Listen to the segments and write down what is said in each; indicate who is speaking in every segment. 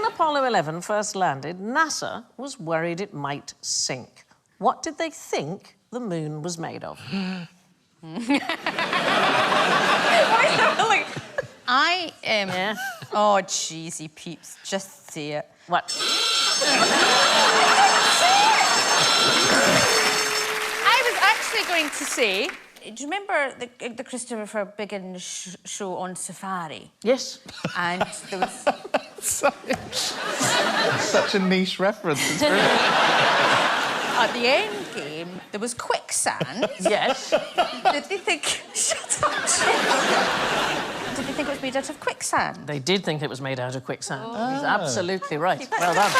Speaker 1: Apollo 11 first landed, NASA was worried it might sink. What did they think the moon was made of?
Speaker 2: I am...
Speaker 1: Yeah.
Speaker 2: Oh, cheesy peeps, just say it.
Speaker 1: What?
Speaker 2: I was actually going to say... Do you remember the Christopher Biggin show on Safari?
Speaker 1: Yes.
Speaker 2: And there was...
Speaker 3: Such a niche reference. It's brilliant.
Speaker 2: At the end game, there was quicksand.
Speaker 1: Yes.
Speaker 2: Did they think... Shut up. Did they think it was made out of quicksand?
Speaker 1: They did think it was made out of quicksand. Oh. He's absolutely right. Well done.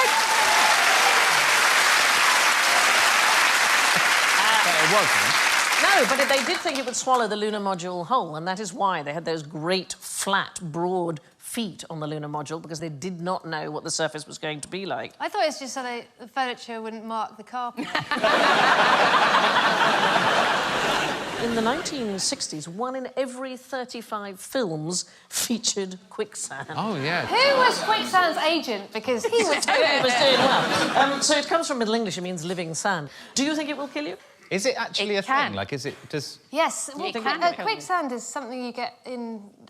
Speaker 3: It wasn't.
Speaker 1: No, but they did think it would swallow the lunar module whole, and that is why they had those great, flat, broad feet on the lunar module, because they did not know what the surface was going to be like.
Speaker 4: I thought it was just so the furniture wouldn't mark the carpet.
Speaker 1: In the 1960s, 1 in every 35 films featured quicksand.
Speaker 3: Oh, yeah.
Speaker 4: Who was Quicksand's agent? Because he was doing
Speaker 1: It was doing well. So it comes from Middle English, it means living sand. Do you think it will kill you?
Speaker 3: Is it actually a thing? Like, is it just...
Speaker 4: Yes, well,
Speaker 2: It can kill you.
Speaker 4: quicksand is something you get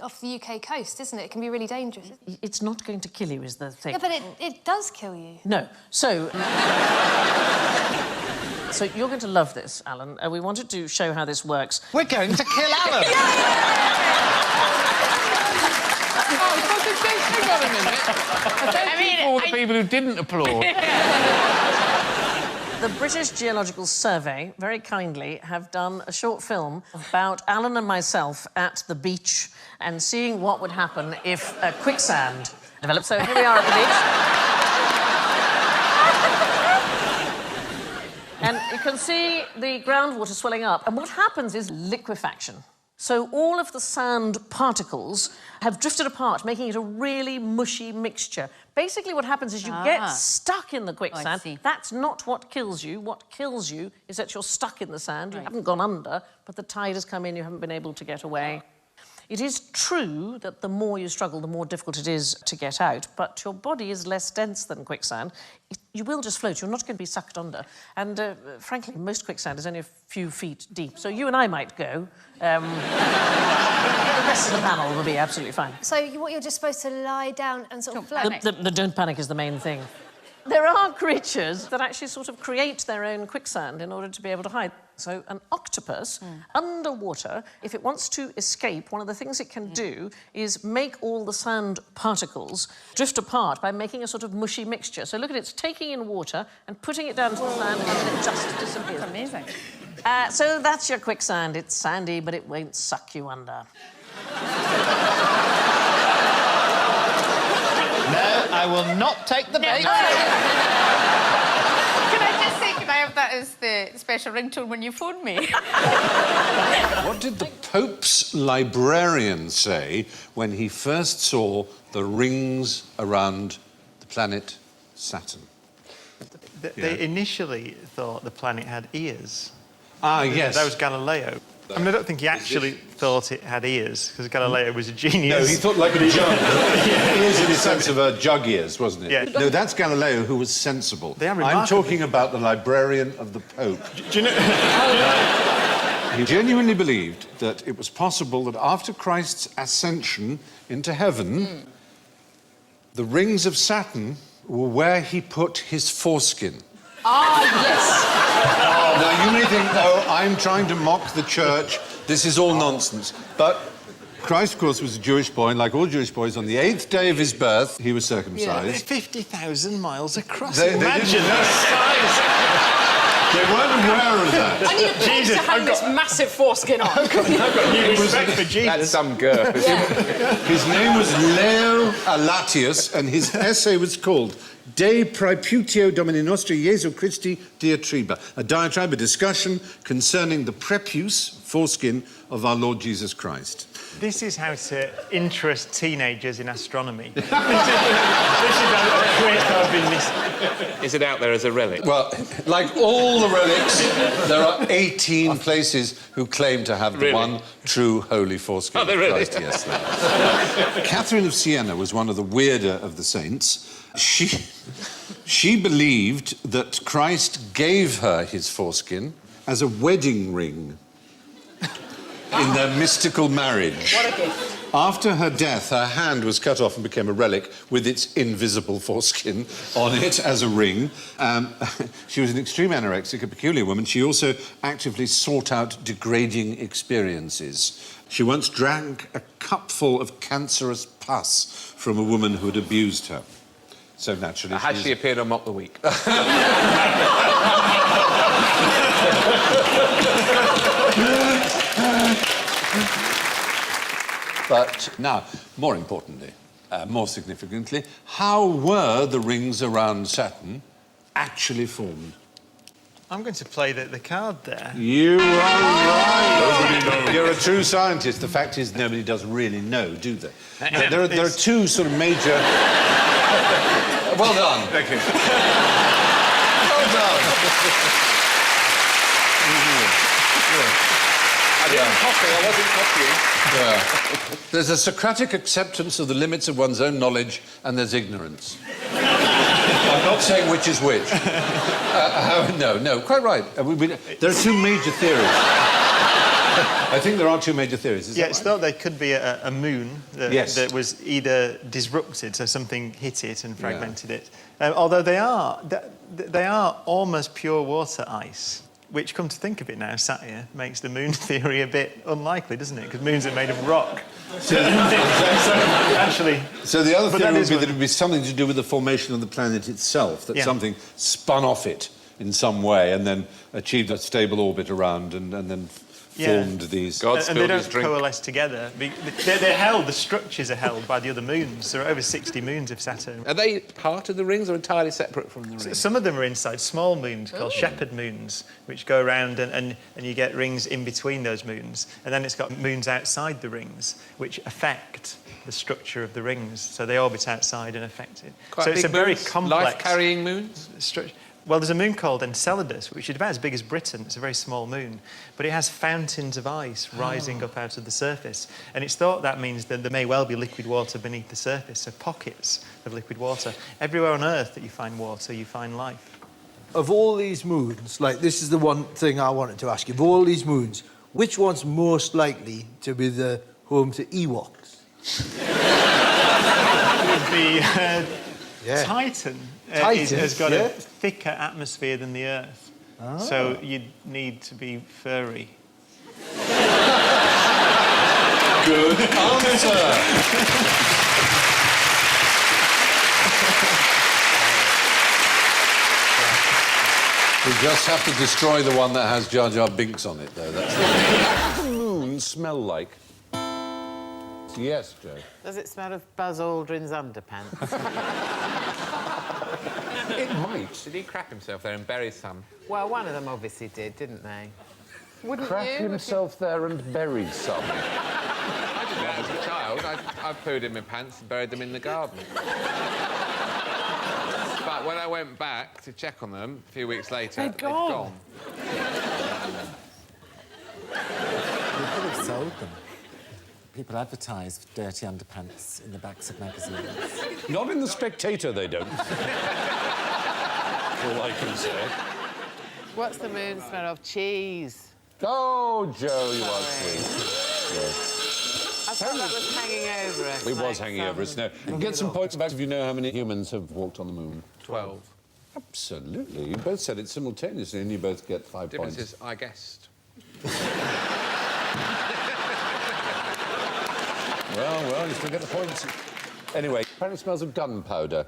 Speaker 4: off the UK coast, isn't it? It can be really dangerous.
Speaker 1: It's not going to kill you, is the thing.
Speaker 4: Yeah, but it does kill you.
Speaker 1: No. So... So you're going to love this, Alan. We wanted to show how this works.
Speaker 3: We're going to kill Alan! Hang on a minute. All the people who didn't applaud.
Speaker 1: The British Geological Survey, very kindly, have done a short film about Alan and myself at the beach and seeing what would happen if quicksand developed. So here we are at the beach. And you can see the groundwater swelling up. And what happens is liquefaction. So all of the sand particles have drifted apart, making it a really mushy mixture. Basically, what happens is you get stuck in the quicksand. That's not what kills you. What kills you is that you're stuck in the sand. You haven't gone under, but the tide has come in, you haven't been able to get away. It is true that the more you struggle, the more difficult it is to get out, but your body is less dense than quicksand. You will just float. You're not going to be sucked under. And, frankly, most quicksand is only a few feet deep, so you and I might go. The rest of the panel will be absolutely fine.
Speaker 4: So what, you're just supposed to lie down and sort of float?
Speaker 1: The don't panic is the main thing. There are creatures that actually sort of create their own quicksand in order to be able to hide. So an octopus, underwater, if it wants to escape, one of the things it can do is make all the sand particles drift apart by making a sort of mushy mixture. So look at it, it's taking in water and putting it down to the sand and then it just disappears.
Speaker 2: That's amazing.
Speaker 1: So that's your quicksand. It's sandy, but it won't suck you under.
Speaker 3: No, I will not take the bait.
Speaker 2: Can I just say, can I have that as the special ringtone when you phone me?
Speaker 5: What did the Pope's librarian say when he first saw the rings around the planet Saturn?
Speaker 6: They initially thought the planet had ears.
Speaker 5: Ah, yes.
Speaker 6: That was Galileo. I mean, I don't think he actually thought it had ears, because Galileo was a genius.
Speaker 5: No, he thought like a jug. Ears in the sense of a jug ears, wasn't it?
Speaker 6: Yeah.
Speaker 5: No, that's Galileo, who was sensible.
Speaker 6: They are
Speaker 5: I'm
Speaker 6: remarkable.
Speaker 5: talking about the librarian of the Pope.
Speaker 6: Do you know...
Speaker 5: He genuinely believed that it was possible that after Christ's ascension into heaven, the rings of Saturn were where he put his foreskin.
Speaker 1: Ah, yes!
Speaker 5: Now, you may think, oh, I'm trying to mock the church. This is all nonsense. But Christ, of course, was a Jewish boy, and like all Jewish boys, on the 8th day of his birth, he was circumcised.
Speaker 6: 50,000 miles across.
Speaker 5: They
Speaker 6: Imagine
Speaker 5: didn't know.
Speaker 6: the size.
Speaker 5: They weren't aware of that.
Speaker 1: I need a pig to hang this massive foreskin on.
Speaker 6: I've got new respect for Jesus.
Speaker 3: That's some girth.
Speaker 5: His name was Leo Alatius, and his essay was called De Praeputio Domini Nostri Jesu Christi Diatriba, a diatribe, a discussion concerning the prepuce, foreskin, of our Lord Jesus Christ.
Speaker 6: This is how to interest teenagers in astronomy. This is how quick I've been listening.
Speaker 3: Is it out there as a relic?
Speaker 5: Well, like all the relics, there are 18 places who claim to have the one true holy foreskin.
Speaker 3: Oh, they really?
Speaker 5: Christ, yes, they are. Catherine of Siena was one of the weirder of the saints. She believed that Christ gave her his foreskin as a wedding ring in their mystical marriage.
Speaker 2: What a gift.
Speaker 5: After her death, her hand was cut off and became a relic with its invisible foreskin on it as a ring. She was an extreme anorexic, a peculiar woman. She also actively sought out degrading experiences. She once drank a cupful of cancerous pus from a woman who had abused her. So naturally...
Speaker 3: Has she appeared on Mock the Week?
Speaker 5: But now, more importantly, more significantly, how were the rings around Saturn actually formed?
Speaker 6: I'm going to play the card there.
Speaker 5: You are right. You're a true scientist. The fact is, nobody does really know, do they? There are two sort of major... Well done.
Speaker 3: Thank you.
Speaker 5: Well done.
Speaker 3: I didn't copy, I wasn't copying.
Speaker 5: Yeah. There's a Socratic acceptance of the limits of one's own knowledge, and there's ignorance. I'm not saying which is which. No, quite right. There are two major theories. I think there are two major theories. Is
Speaker 6: It's thought there could be a moon that was either disrupted, so something hit it and fragmented it. Although they are almost pure water ice. Which, come to think of it now, sat here, makes the moon theory a bit unlikely, doesn't it? Because moons are made of rock. So the
Speaker 5: other theory would be that it would be something to do with the formation of the planet itself, that something spun off it in some way and then achieved a stable orbit around and then formed these...
Speaker 6: And they don't coalesce together. They're held, the structures are held by the other moons. There are over 60 moons of Saturn.
Speaker 3: Are they part of the rings or entirely separate from the rings?
Speaker 6: Some of them are inside small moons called shepherd moons, which go around and you get rings in between those moons. And then it's got moons outside the rings, which affect the structure of the rings. So they orbit outside and affect it.
Speaker 3: Quite
Speaker 6: it's a very complex...
Speaker 3: Life-carrying moons?
Speaker 6: Structure. Well, there's a moon called Enceladus, which is about as big as Britain. It's a very small moon. But it has fountains of ice rising up out of the surface. And it's thought that means that there may well be liquid water beneath the surface, so pockets of liquid water. Everywhere on Earth that you find water, you find life.
Speaker 7: Of all these moons, like, this is the one thing I wanted to ask you. Of all these moons, which one's most likely to be the home to Ewoks?
Speaker 6: It would be Titan.
Speaker 7: Titan
Speaker 6: has got a thicker atmosphere than the Earth. Oh. So you'd need to be furry.
Speaker 5: Good answer. We just have to destroy the one that has Jar Jar Binks on it, though. That's what does the moon smell like? Yes, Joe.
Speaker 8: Does it smell of Buzz Aldrin's underpants?
Speaker 5: It might.
Speaker 3: Did he crap himself there and bury some?
Speaker 8: Well, one of them obviously did, didn't they? Wouldn't
Speaker 5: Crap
Speaker 8: you?
Speaker 5: himself there and buried some.
Speaker 3: I did that as a child. I pooed in my pants and buried them in the garden. But when I went back to check on them a few weeks later,
Speaker 8: They'd gone.
Speaker 9: You could have sold them. People advertise dirty underpants in the backs of magazines.
Speaker 5: Not in The Spectator, they don't. All I can say.
Speaker 8: What's the moon smell of? Cheese.
Speaker 5: Oh, Joe, you are sweet. Yes.
Speaker 8: I thought that was hanging over us.
Speaker 5: It was hanging over us now. And get some points back if you know how many humans have walked on the moon.
Speaker 3: 12.
Speaker 5: Absolutely. You both said it simultaneously and you both get 5
Speaker 3: Difference
Speaker 5: points.
Speaker 3: is, I guessed.
Speaker 5: Well, you still get the points. Anyway, apparently it smells of gunpowder.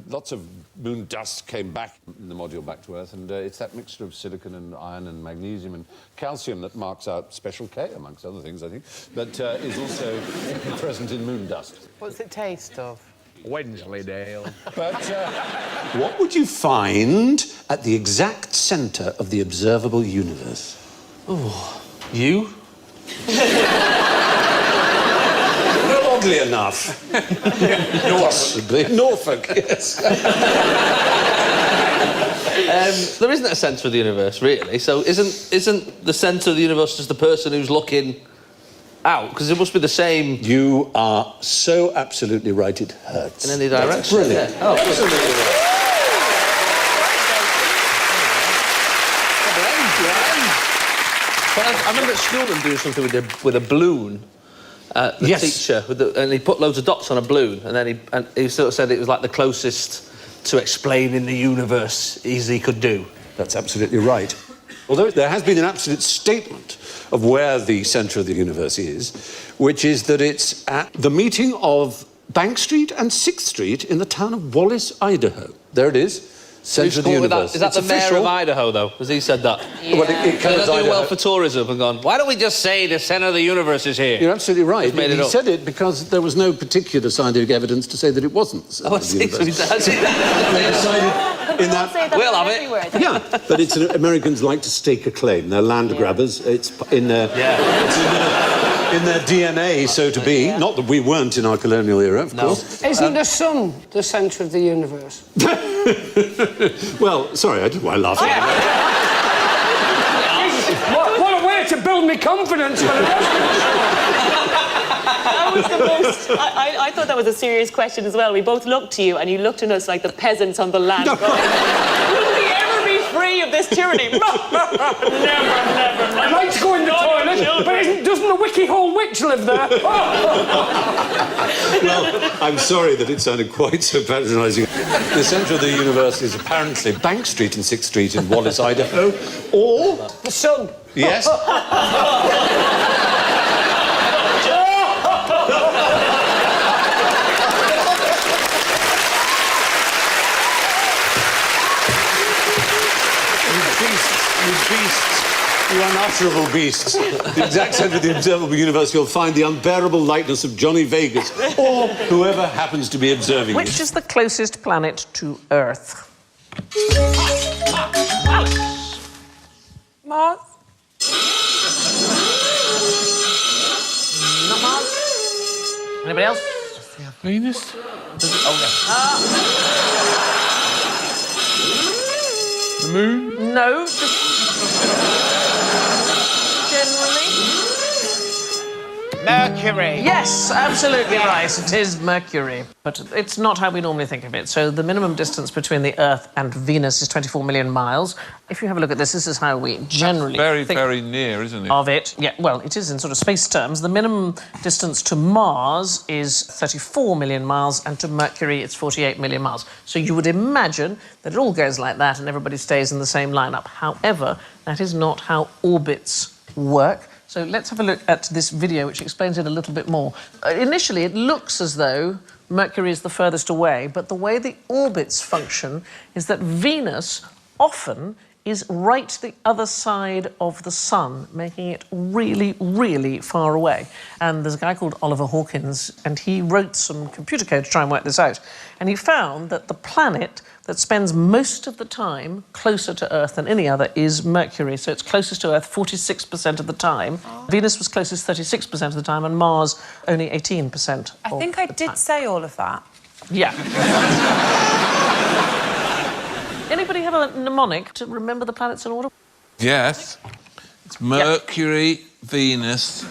Speaker 5: Lots of moon dust came back in the module back to Earth, and it's that mixture of silicon and iron and magnesium and calcium that marks out Special K, amongst other things, I think, but is also present in moon dust.
Speaker 8: What's it taste of?
Speaker 3: Wensleydale.
Speaker 5: But what would you find at the exact centre of the observable universe?
Speaker 7: Oh, you?
Speaker 5: Oddly enough. Possibly. Norfolk, yes.
Speaker 10: There isn't a centre of the universe, really. So isn't the centre of the universe just the person who's looking out? Because it must be the same...
Speaker 5: You are so absolutely right, it hurts.
Speaker 10: In any direction.
Speaker 5: That's brilliant.
Speaker 10: Yeah. Oh, absolutely right. But I remember at school them doing something with a balloon. The teacher, and he put loads of dots on a balloon, and then he sort of said it was like the closest to explaining the universe as he could do.
Speaker 5: That's absolutely right. Although there has been an absolute statement of where the centre of the universe is, which is that it's at the meeting of Bank Street and 6th Street in the town of Wallace, Idaho. There it is. Centre of the universe.
Speaker 10: Is that the mayor of Idaho, though? Has he said that?
Speaker 4: Yeah.
Speaker 5: Well, it covers
Speaker 10: They're doing well
Speaker 5: Idaho.
Speaker 10: for tourism and gone, why don't we just say the centre of the universe is here?
Speaker 5: You're absolutely right.
Speaker 10: Just made it
Speaker 5: He
Speaker 10: up.
Speaker 5: said it because there was no particular scientific evidence to say that it wasn't the centre
Speaker 10: Oh, I
Speaker 5: of the
Speaker 10: see. So he
Speaker 5: universe.
Speaker 10: does.
Speaker 5: They decided in that...
Speaker 10: We'll have it.
Speaker 5: Yeah, but it's Americans like to stake a claim. They're land grabbers. It's in their... It's in their DNA, so to be. Not that we weren't in our colonial era, of course.
Speaker 11: Isn't the sun the centre of the universe?
Speaker 5: Well, sorry, I don't know why I laugh at that.
Speaker 11: What a way to build me confidence for the rest of
Speaker 12: That was the most... I thought that was a serious question as well. We both looked to you and you looked at us like the peasants on the land. Will we ever be free of this tyranny? Never.
Speaker 11: I'd like to go in the toilet, but doesn't the Wiki Hole Witch live there?
Speaker 5: Well, I'm sorry that it sounded quite so patronising. The centre of the universe is apparently Bank Street and 6th Street in Wallace, Idaho, or...
Speaker 11: The sun.
Speaker 5: Yes. You unutterable beasts. The exact centre of the observable universe, you'll find the unbearable likeness of Johnny Vegas, or whoever happens to be observing
Speaker 1: Which
Speaker 5: you.
Speaker 1: is the closest planet to Earth?
Speaker 12: Mars?
Speaker 1: Not Mars? Anybody else?
Speaker 3: Venus? The moon?
Speaker 1: No, just... generally.
Speaker 8: Mercury.
Speaker 1: Yes, absolutely right. It is Mercury. But it's not how we normally think of it. So the minimum distance between the Earth and Venus is 24 million miles. If you have a look at this, this is how we generally think
Speaker 3: Very near, isn't it?
Speaker 1: of it. Yeah, well, it is in sort of space terms. The minimum distance to Mars is 34 million miles, and to Mercury it's 48 million miles. So you would imagine that it all goes like that and everybody stays in the same lineup. However, that is not how orbits work. So let's have a look at this video, which explains it a little bit more. Initially, it looks as though Mercury is the furthest away, but the way the orbits function is that Venus often is right the other side of the sun, making it really, really far away. And there's a guy called Oliver Hawkins, and he wrote some computer code to try and work this out. And he found that the planet that spends most of the time closer to Earth than any other is Mercury. So it's closest to Earth 46% of the time. Oh. Venus was closest 36% of the time, and Mars only 18%.
Speaker 2: I think I did say all of that.
Speaker 1: Yeah. Anybody have a mnemonic to remember the planets in order?
Speaker 3: Yes. It's Mercury, Venus,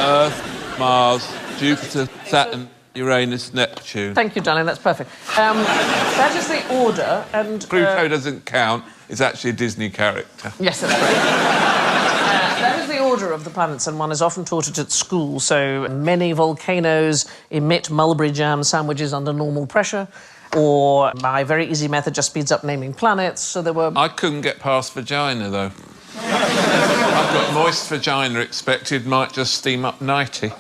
Speaker 3: Earth, Mars, Jupiter, Saturn, Uranus, Neptune.
Speaker 1: Thank you, darling, that's perfect. That is the order, and...
Speaker 3: Pluto doesn't count. It's actually a Disney character.
Speaker 1: Yes, that's right. That is the order of the planets, and one is often taught it at school. So many volcanoes emit mulberry jam sandwiches under normal pressure, or my very easy method just speeds up naming planets. So there were...
Speaker 3: I couldn't get past vagina, though. I've got moist vagina expected, might just steam up 90.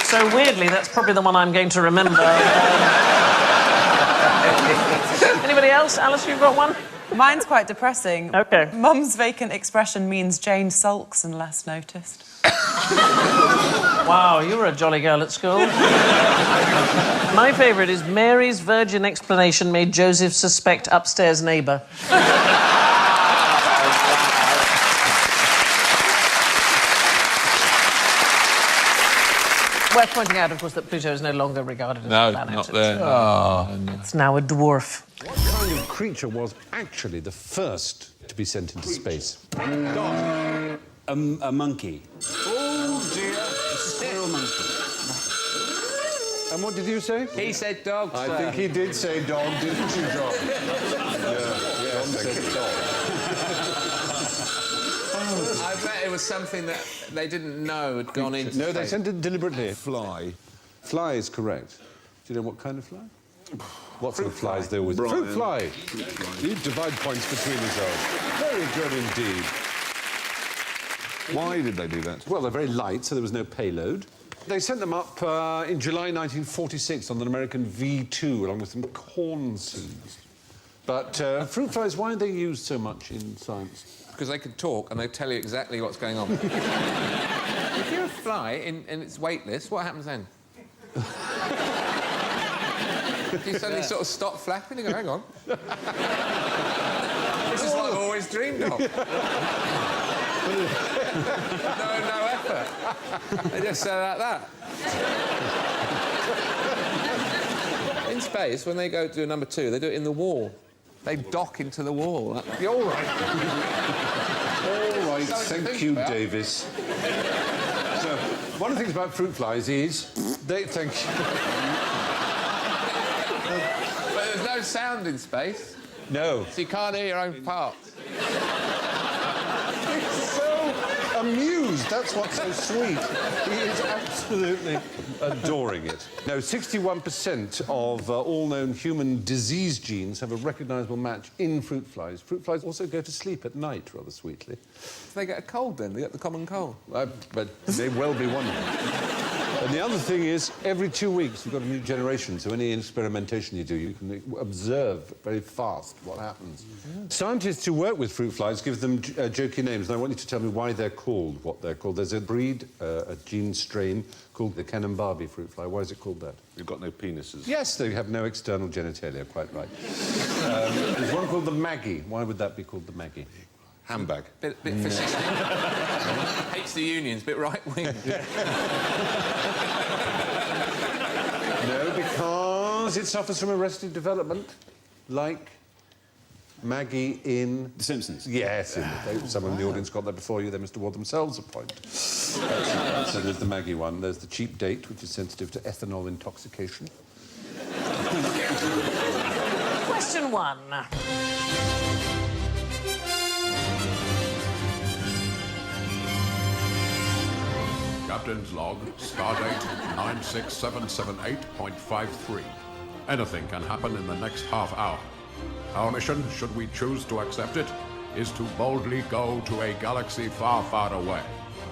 Speaker 1: So weirdly, that's probably the one I'm going to remember. Anybody else? Alice, you've got one?
Speaker 13: Mine's quite depressing.
Speaker 1: OK.
Speaker 13: Mum's vacant expression means Jane sulks unless noticed.
Speaker 1: Wow, you were a jolly girl at school. My favourite is Mary's virgin explanation made Joseph suspect upstairs neighbour. worth pointing out, of course, that Pluto is no longer regarded as a planet.
Speaker 3: not there.
Speaker 1: It's now a dwarf.
Speaker 5: What kind of creature was actually the first to be sent into space?
Speaker 14: A monkey.
Speaker 5: Oh, dear.
Speaker 14: A squirrel monkey.
Speaker 5: And what did you say?
Speaker 8: He said dog,
Speaker 5: I
Speaker 8: sir.
Speaker 5: think he did say dog, didn't you, John? Yeah, said dog.
Speaker 8: I bet it was something that they didn't know had gone into
Speaker 5: No, they
Speaker 8: space.
Speaker 5: sent it deliberately. Fly. Fly is correct. Do you know what kind of fly? What sort of flies they always...
Speaker 14: Brian.
Speaker 5: Fruit fly. You divide points between yourselves. Very good indeed.
Speaker 14: Why did they do that?
Speaker 5: Well, they're very light, so there was no payload. They sent them up in July 1946 on an American V2, along with some corn seeds. But fruit flies, why are they used so much in science?
Speaker 8: Because they could talk and they'd tell you exactly what's going on. If you're a fly and it's weightless, what happens then? Do you suddenly sort of stop flapping and go, hang on? This is what I've always dreamed of. No effort. They just say like that. In space, when they go to do number 2, they do it in the wall. They dock into the wall.
Speaker 5: You're all right. All right, thank you, Davis. So, one of the things about fruit flies is they... Thank you.
Speaker 8: But there's no sound in space.
Speaker 5: No.
Speaker 8: So you can't hear your own parts.
Speaker 5: So amused. That's what's so sweet. He is absolutely adoring it. No, 61% of all known human disease genes have a recognisable match in fruit flies. Fruit flies also go to sleep at night, rather sweetly.
Speaker 8: If they get a cold, then they get the common cold.
Speaker 5: But they well be one of them. And the other thing is, every 2 weeks you've got a new generation, so any experimentation you do, you can observe very fast what happens. Scientists who work with fruit flies give them jokey names, and I want you to tell me why they're called what they're called. There's a breed, a gene strain, called the Canambari fruit fly. Why is it called that?
Speaker 14: They've got no penises.
Speaker 5: Yes, they have no external genitalia, quite right. There's one called the Maggie. Why would that be called the Maggie?
Speaker 14: Handbag.
Speaker 8: Bit fascistic. Hates the unions, bit right-wing.
Speaker 5: No, because it suffers from arrested development, like Maggie in...
Speaker 14: The Simpsons?
Speaker 5: Yes, someone in the audience got that before you, they must award themselves a point. So there's the Maggie one. There's the cheap date, which is sensitive to ethanol intoxication.
Speaker 1: Question 1.
Speaker 15: Captain's log, stardate 96778.53. Anything can happen in the next half hour. Our mission, should we choose to accept it, is to boldly go to a galaxy far, far away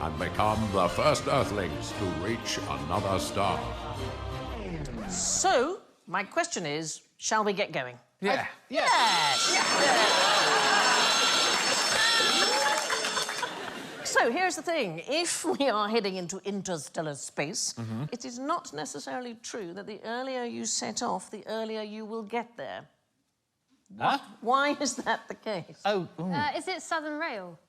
Speaker 15: and become the first Earthlings to reach another star.
Speaker 1: So, my question is, shall we get going?
Speaker 8: Yeah.
Speaker 1: Yes! So, here's the thing. If we are heading into interstellar space, it is not necessarily true that the earlier you set off, the earlier you will get there.
Speaker 16: Huh?
Speaker 1: Why is that the case?
Speaker 16: Oh.
Speaker 4: Is it Southern Rail?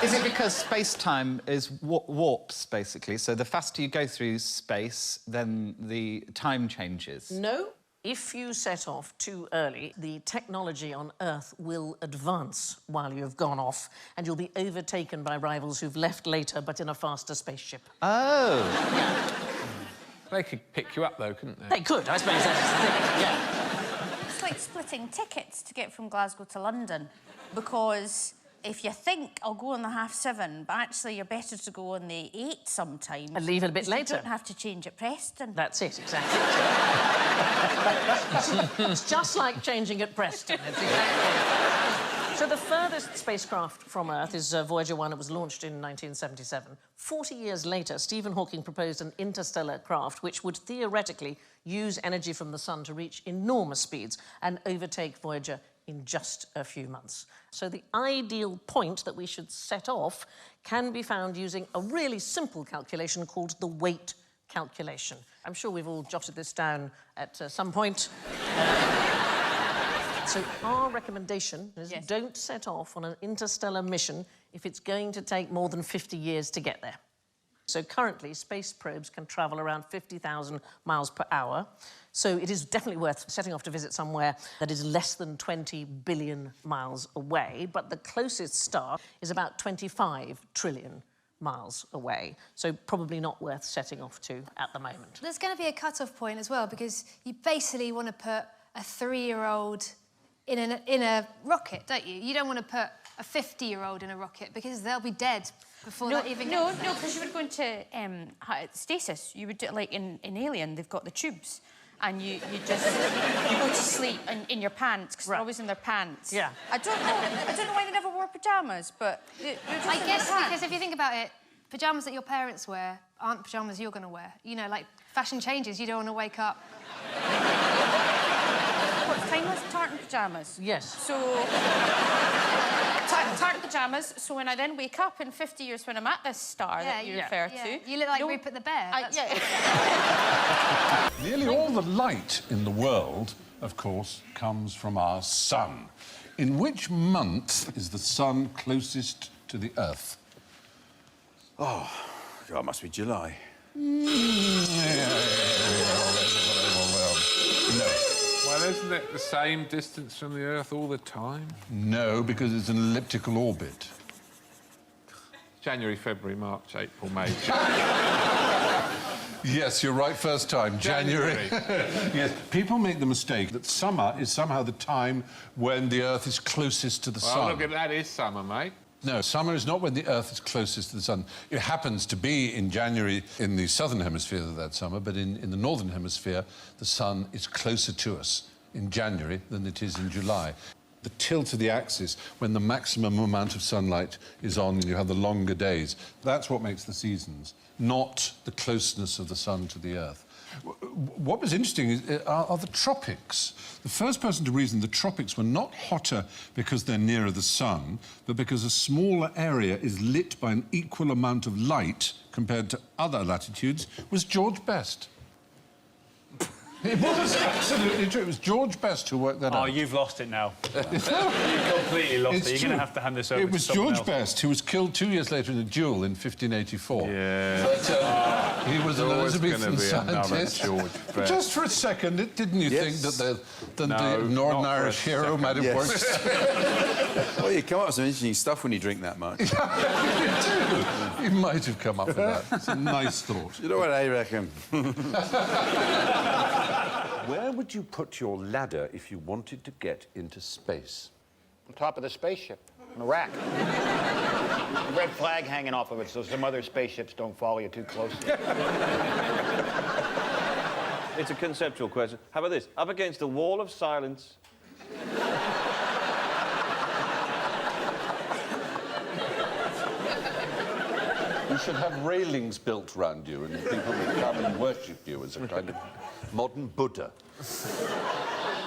Speaker 16: Is it because space-time is warps, basically? So the faster you go through space, then the time changes?
Speaker 1: No. If you set off too early, the technology on Earth will advance while you've gone off, and you'll be overtaken by rivals who've left later, but in a faster spaceship.
Speaker 16: Oh.
Speaker 8: They could pick you up, though, couldn't they?
Speaker 1: They could, I suppose that's the thing, yeah.
Speaker 2: It's like splitting tickets to get from Glasgow to London, because if you think, I'll go on the 7:30, but actually you're better to go on the 8 sometimes.
Speaker 1: And leave it a bit
Speaker 2: because
Speaker 1: later.
Speaker 2: You don't have to change at Preston.
Speaker 1: That's it, exactly. It's just like changing at Preston. It's exactly it. So the furthest spacecraft from Earth is Voyager 1. It was launched in 1977. 40 years later, Stephen Hawking proposed an interstellar craft which would theoretically use energy from the sun to reach enormous speeds and overtake Voyager in just a few months. So the ideal point that we should set off can be found using a really simple calculation called the weight calculation. I'm sure we've all jotted this down at some point. So our recommendation is don't set off on an interstellar mission if it's going to take more than 50 years to get there. So currently, space probes can travel around 50,000 miles per hour. So it is definitely worth setting off to visit somewhere that is less than 20 billion miles away. But the closest star is about 25 trillion miles away. So probably not worth setting off to at the moment.
Speaker 4: There's going to be a cut-off point as well, because you basically want to put a 3-year-old in a rocket, don't you? You don't want to put a 50-year-old in a rocket, because they'll be dead before that even
Speaker 2: No,
Speaker 4: gets...
Speaker 2: no, because you would go into stasis. You would do it like in Alien, they've got the tubes. And you just you go to sleep in your pants, because they're always in their pants.
Speaker 1: Yeah.
Speaker 2: I don't know why they never wore pyjamas, but they're just
Speaker 4: I
Speaker 2: in
Speaker 4: guess
Speaker 2: their pants.
Speaker 4: because if you think about it, pyjamas that your parents wear aren't pyjamas you're going to wear. You know, like, fashion changes, you don't want to wake up...
Speaker 2: What's timeless? Tartan pyjamas?
Speaker 1: Yes.
Speaker 2: So... tartan pyjamas, so when I then wake up in 50 years when I'm at this star that you refer to...
Speaker 4: You look like Rupert the Bear.
Speaker 15: Nearly all the light in the world, of course, comes from our sun. In which month is the sun closest to the Earth?
Speaker 17: Oh, God, it must be July.
Speaker 15: No.
Speaker 3: Well, isn't it the same distance from the Earth all the time?
Speaker 15: No, because it's an elliptical orbit.
Speaker 3: January, February, March, April, May.
Speaker 15: Yes, you're right first time. January. Yes, people make the mistake that summer is somehow the time when the Earth is closest to the sun.
Speaker 3: Well, look at that, is summer, mate.
Speaker 15: No, summer is not when the Earth is closest to the sun. It happens to be in January in the southern hemisphere that summer, but in the northern hemisphere, the sun is closer to us in January than it is in July. The tilt of the axis, when the maximum amount of sunlight is on and you have the longer days, that's what makes the seasons, not the closeness of the sun to the Earth. What was interesting are the tropics. The first person to reason the tropics were not hotter because they're nearer the sun, but because a smaller area is lit by an equal amount of light compared to other latitudes was George Best. It was absolutely true. It was George Best who worked that out.
Speaker 17: Oh, you've lost it now. You've completely lost it. You're going to have to hand this over to someone else.
Speaker 15: It was George Best who was killed 2 years later in a duel in 1584.
Speaker 3: Yeah.
Speaker 15: But, he was an Elizabethan scientist.
Speaker 3: George
Speaker 15: But just for a second, didn't you think that the Northern Irish hero might have worked?
Speaker 17: Well, you come up with some interesting stuff when you drink that much.
Speaker 15: You do. You might have come up with that. It's a nice thought.
Speaker 17: You know what I reckon?
Speaker 14: Where would you put your ladder if you wanted to get into space?
Speaker 18: On top of the spaceship, on a rack. A red flag hanging off of it so some other spaceships don't follow you too closely.
Speaker 19: It's a conceptual question. How about this? Up against a wall of silence.
Speaker 14: You should have railings built round you and people would come and worship you as a kind of modern Buddha.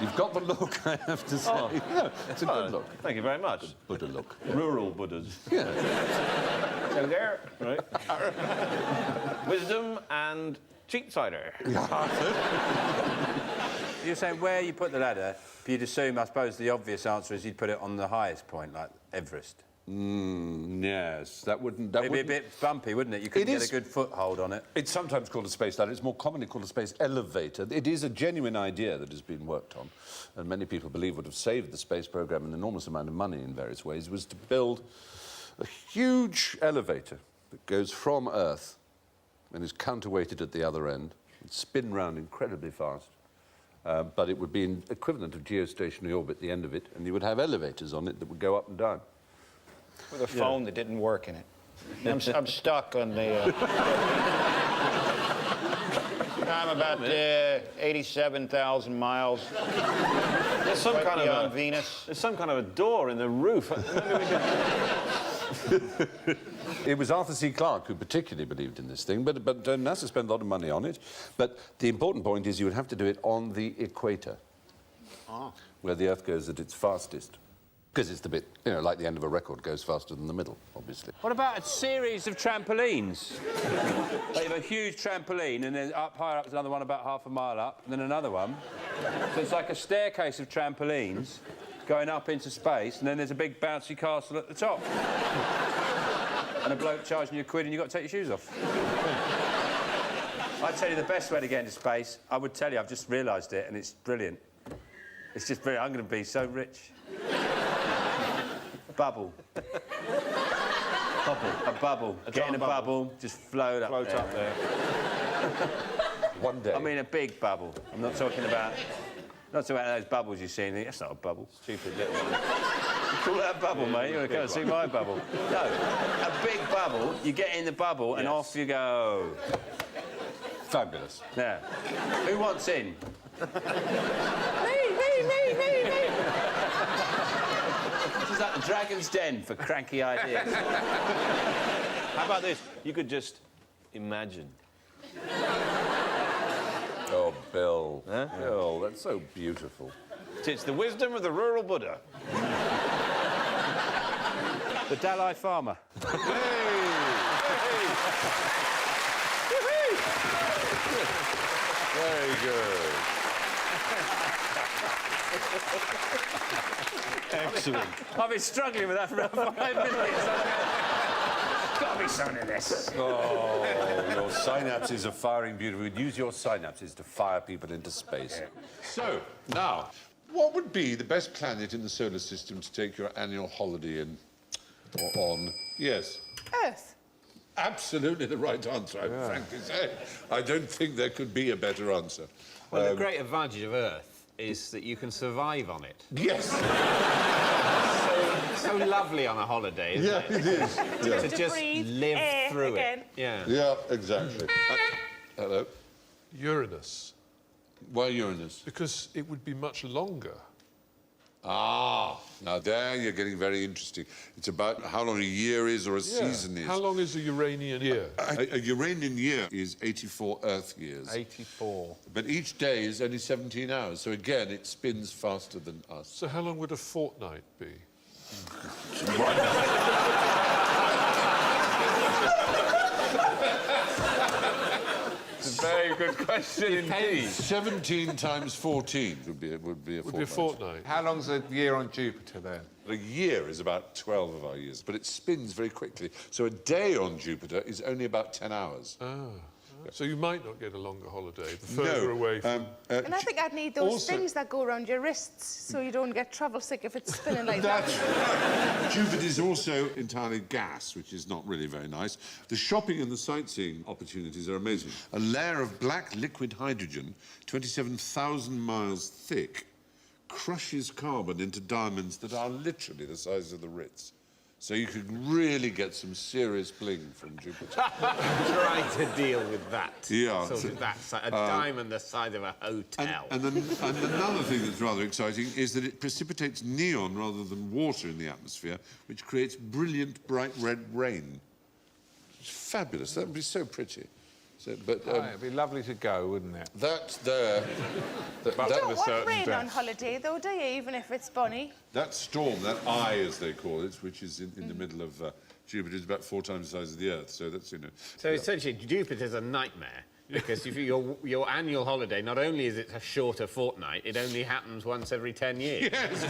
Speaker 14: You've got the look, I have to say.
Speaker 19: Oh.
Speaker 14: No, it's a good look.
Speaker 19: Thank you very much.
Speaker 14: Buddha look.
Speaker 19: Rural Buddhas.
Speaker 14: Yeah.
Speaker 19: So there, right? Wisdom and cheat cider.
Speaker 17: You're saying where you put the ladder, you'd assume, I suppose, the obvious answer is you'd put it on the highest point, like Everest.
Speaker 14: Yes, that wouldn't...
Speaker 17: It'd be a bit bumpy, wouldn't it? You couldn't get a good foothold on it.
Speaker 14: It's sometimes called a space ladder. It's more commonly called a space elevator. It is a genuine idea that has been worked on, and many people believe would have saved the space program an enormous amount of money in various ways, was to build a huge elevator that goes from Earth and is counterweighted at the other end, and spin round incredibly fast. But it would be an equivalent of geostationary orbit at the end of it, and you would have elevators on it that would go up and down.
Speaker 18: With a phone that didn't work in it. I'm stuck on the... I'm about 87,000 miles.
Speaker 19: There's some
Speaker 18: right
Speaker 19: kind of
Speaker 18: beyond Venus.
Speaker 19: There's some kind of a door in the roof. Maybe we could...
Speaker 14: It was Arthur C. Clarke who particularly believed in this thing, but NASA spent a lot of money on it. But the important point is you would have to do it on the equator, where the Earth goes at its fastest. Because it's the bit, you know, like the end of a record goes faster than the middle, obviously.
Speaker 17: What about a series of trampolines? They have a huge trampoline, and then up higher up is another one about half a mile up, and then another one. So it's like a staircase of trampolines, going up into space, and then there's a big bouncy castle at the top. And a bloke charging you £1 and you've got to take your shoes off. I'd tell you the best way to get into space, I would tell you, I've just realised it, and it's brilliant. It's just brilliant. I'm going to be so rich. Bubble. A bubble. Get in a bubble, just float up there.
Speaker 14: One day.
Speaker 17: I mean, a big bubble. I'm not talking about those bubbles you see. That's not a bubble. Stupid little one. You call that a bubble, mate? You want to come and see my bubble? No. A big bubble, you get in the bubble and off you go.
Speaker 14: Fabulous.
Speaker 17: Yeah. Who wants in?
Speaker 2: Me.
Speaker 17: This is like the Dragon's Den for cranky ideas.
Speaker 19: How about this? You could just imagine.
Speaker 14: Oh, Bill. Huh? Bill, that's so beautiful.
Speaker 19: It's the wisdom of the rural Buddha.
Speaker 17: The Dalai Farmer.
Speaker 14: Very good.
Speaker 17: Excellent. I've been struggling with that for about 5 minutes. Got to be something in this.
Speaker 14: Oh, your synapses are firing beautifully. Use your synapses to fire people into space.
Speaker 3: So, now, what would be the best planet in the solar system to take your annual holiday in or on? Yes.
Speaker 20: Earth.
Speaker 3: Absolutely the right answer, I would frankly say. I don't think there could be a better answer.
Speaker 19: Well, the great advantage of Earth is that you can survive on it.
Speaker 3: Yes.
Speaker 19: So lovely on a holiday, isn't it?
Speaker 3: It is.
Speaker 19: To just live through it.
Speaker 3: Yeah, exactly. Hello.
Speaker 21: Uranus.
Speaker 3: Why Uranus?
Speaker 21: Because it would be much longer.
Speaker 3: Ah, now there you're getting very interesting. It's about how long a year is or a season is.
Speaker 21: How long is a Uranian year?
Speaker 3: A Uranian year is 84 Earth years.
Speaker 21: 84.
Speaker 3: But each day is only 17 hours, so again, it spins faster than us.
Speaker 21: So how long would a fortnight be?
Speaker 3: It's a very good question indeed. 17 times 14 would be a fortnight.
Speaker 8: How long's a year on Jupiter, then?
Speaker 3: A year is about 12 of our years, but it spins very quickly. So a day on Jupiter is only about 10 hours.
Speaker 21: So you might not get a longer holiday the further away from...
Speaker 20: And I think I'd need those things that go around your wrists so you don't get travel sick if it's spinning like that.
Speaker 3: Jupiter is also entirely gas, which is not really very nice. The shopping and the sightseeing opportunities are amazing. A layer of black liquid hydrogen, 27,000 miles thick, crushes carbon into diamonds that are literally the size of the Ritz. So you could really get some serious bling from Jupiter.
Speaker 19: Trying to deal with that.
Speaker 3: Yeah.
Speaker 19: Sort of that size, a diamond the size of a hotel.
Speaker 3: And another thing that's rather exciting is that it precipitates neon rather than water in the atmosphere, which creates brilliant, bright red rain. It's fabulous. That would be so pretty. So, but,
Speaker 8: it'd be lovely to go, wouldn't it?
Speaker 3: That there...
Speaker 20: You don't want rain on holiday, though, do you, even if it's bunny?
Speaker 3: That storm, that eye, as they call it, which is in the middle of Jupiter, is about 4 times the size of the Earth, so that's, you know...
Speaker 19: So essentially, Jupiter's a nightmare, because if your annual holiday, not only is it a shorter fortnight, it only happens once every 10 years.
Speaker 3: Yes!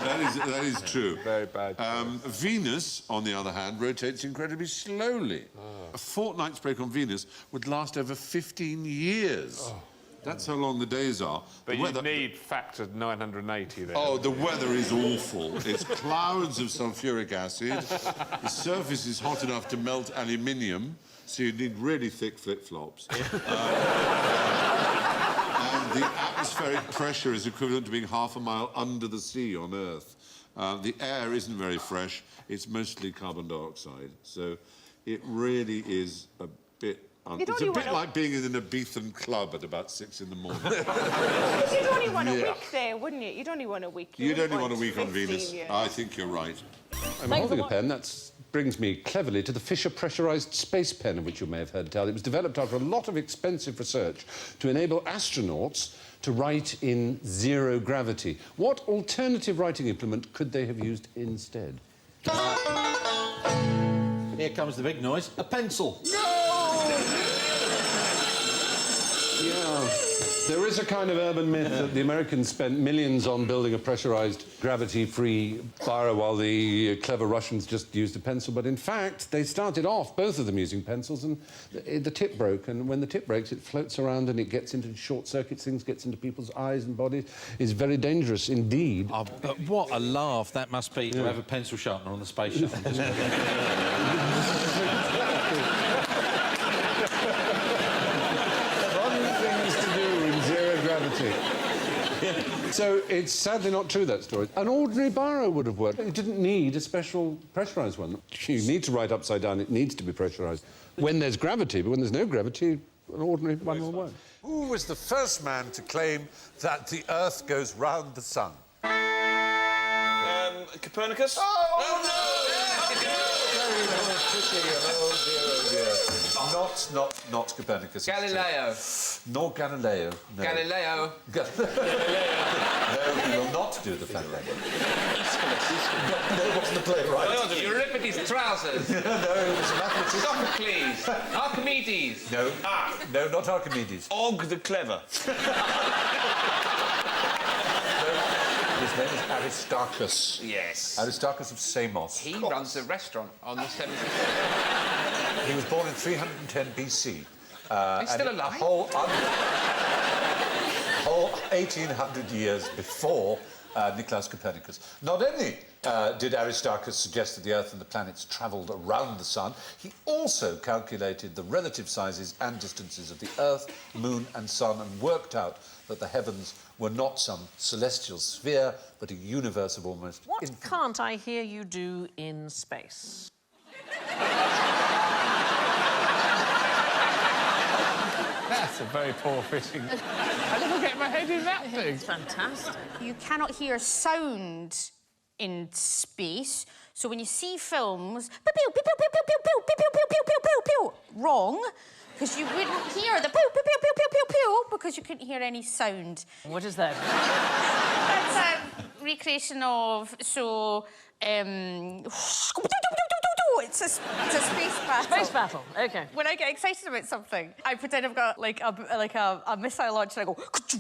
Speaker 3: that is true.
Speaker 8: Very bad.
Speaker 3: Venus, on the other hand, rotates incredibly slowly. A fortnight's break on Venus would last over 15 years. That's how long the days are.
Speaker 8: But you need factor 980 then.
Speaker 3: Oh, the weather is awful. It's clouds of sulfuric acid. The surface is hot enough to melt aluminium, so you need really thick flip-flops. And the atmospheric pressure is equivalent to being half a mile under the sea on Earth. The air isn't very fresh. It's mostly carbon dioxide. So it really is a bit... It's a bit like being in an Ibizan club at about 6 in the morning.
Speaker 20: But you'd only want a week there, wouldn't you? You'd only want a week.
Speaker 3: You'd only want a week on Venus.
Speaker 20: Years.
Speaker 3: I think you're right.
Speaker 14: I'm holding a pen. That brings me cleverly to the Fisher pressurised space pen, of which you may have heard tell. It was developed after a lot of expensive research to enable astronauts to write in zero gravity. What alternative writing implement could they have used instead?
Speaker 7: Here comes the big noise. A pencil.
Speaker 14: Yeah. There is a kind of urban myth that the Americans spent millions on building a pressurised, gravity-free biro while the clever Russians just used a pencil. But in fact, they started off, both of them, using pencils, and the tip broke. And when the tip breaks, it floats around and it gets into short circuits, things gets into people's eyes and bodies. It's very dangerous indeed.
Speaker 6: Oh, but what a laugh that must be to have a pencil sharpener on the space shuttle.
Speaker 14: So it's sadly not true, that story. An ordinary biro would have worked. It didn't need a special pressurised one. You need to write upside down, it needs to be pressurised. When there's gravity, but when there's no gravity, an ordinary one will work.
Speaker 5: Who was the first man to claim that the Earth goes round the sun?
Speaker 22: Copernicus?
Speaker 5: Oh, no! Not Copernicus.
Speaker 8: Galileo.
Speaker 5: Nor Galileo. No.
Speaker 8: Galileo.
Speaker 5: No, he will not do the planet. No, it wasn't the playwright.
Speaker 8: Euripides' trousers.
Speaker 5: No, it was mathematician.
Speaker 8: Sophocles. Archimedes.
Speaker 5: No. No, not Archimedes.
Speaker 22: Og the Clever.
Speaker 5: His name is Aristarchus.
Speaker 8: Yes.
Speaker 5: Aristarchus of Samos.
Speaker 8: He runs a restaurant on the 70th.
Speaker 5: He was born in 310 BC.
Speaker 8: He's still alive?
Speaker 5: A whole 1,800 years before Nicolaus Copernicus. Not only did Aristarchus suggest that the Earth and the planets travelled around the Sun, he also calculated the relative sizes and distances of the Earth, Moon and Sun and worked out that the heavens were not some celestial sphere, but a universe of almost
Speaker 1: What can't I hear you do in space?
Speaker 19: That's a very poor fitting. I never get my head in that thing.
Speaker 1: It's fantastic.
Speaker 2: You cannot hear sound in space, so when you see films, pew, pew, pew, pew, pew, pew, pew, pew, pew, pew, pew, pew, pew, pew, wrong, because you wouldn't hear the pew, pew, pew, pew, pew, pew, pew, because you couldn't hear any sound.
Speaker 1: What is that?
Speaker 2: That's a recreation of, it's a space battle.
Speaker 1: Space battle, OK.
Speaker 2: When I get excited about something, I pretend I've got like a missile launcher and I go. Do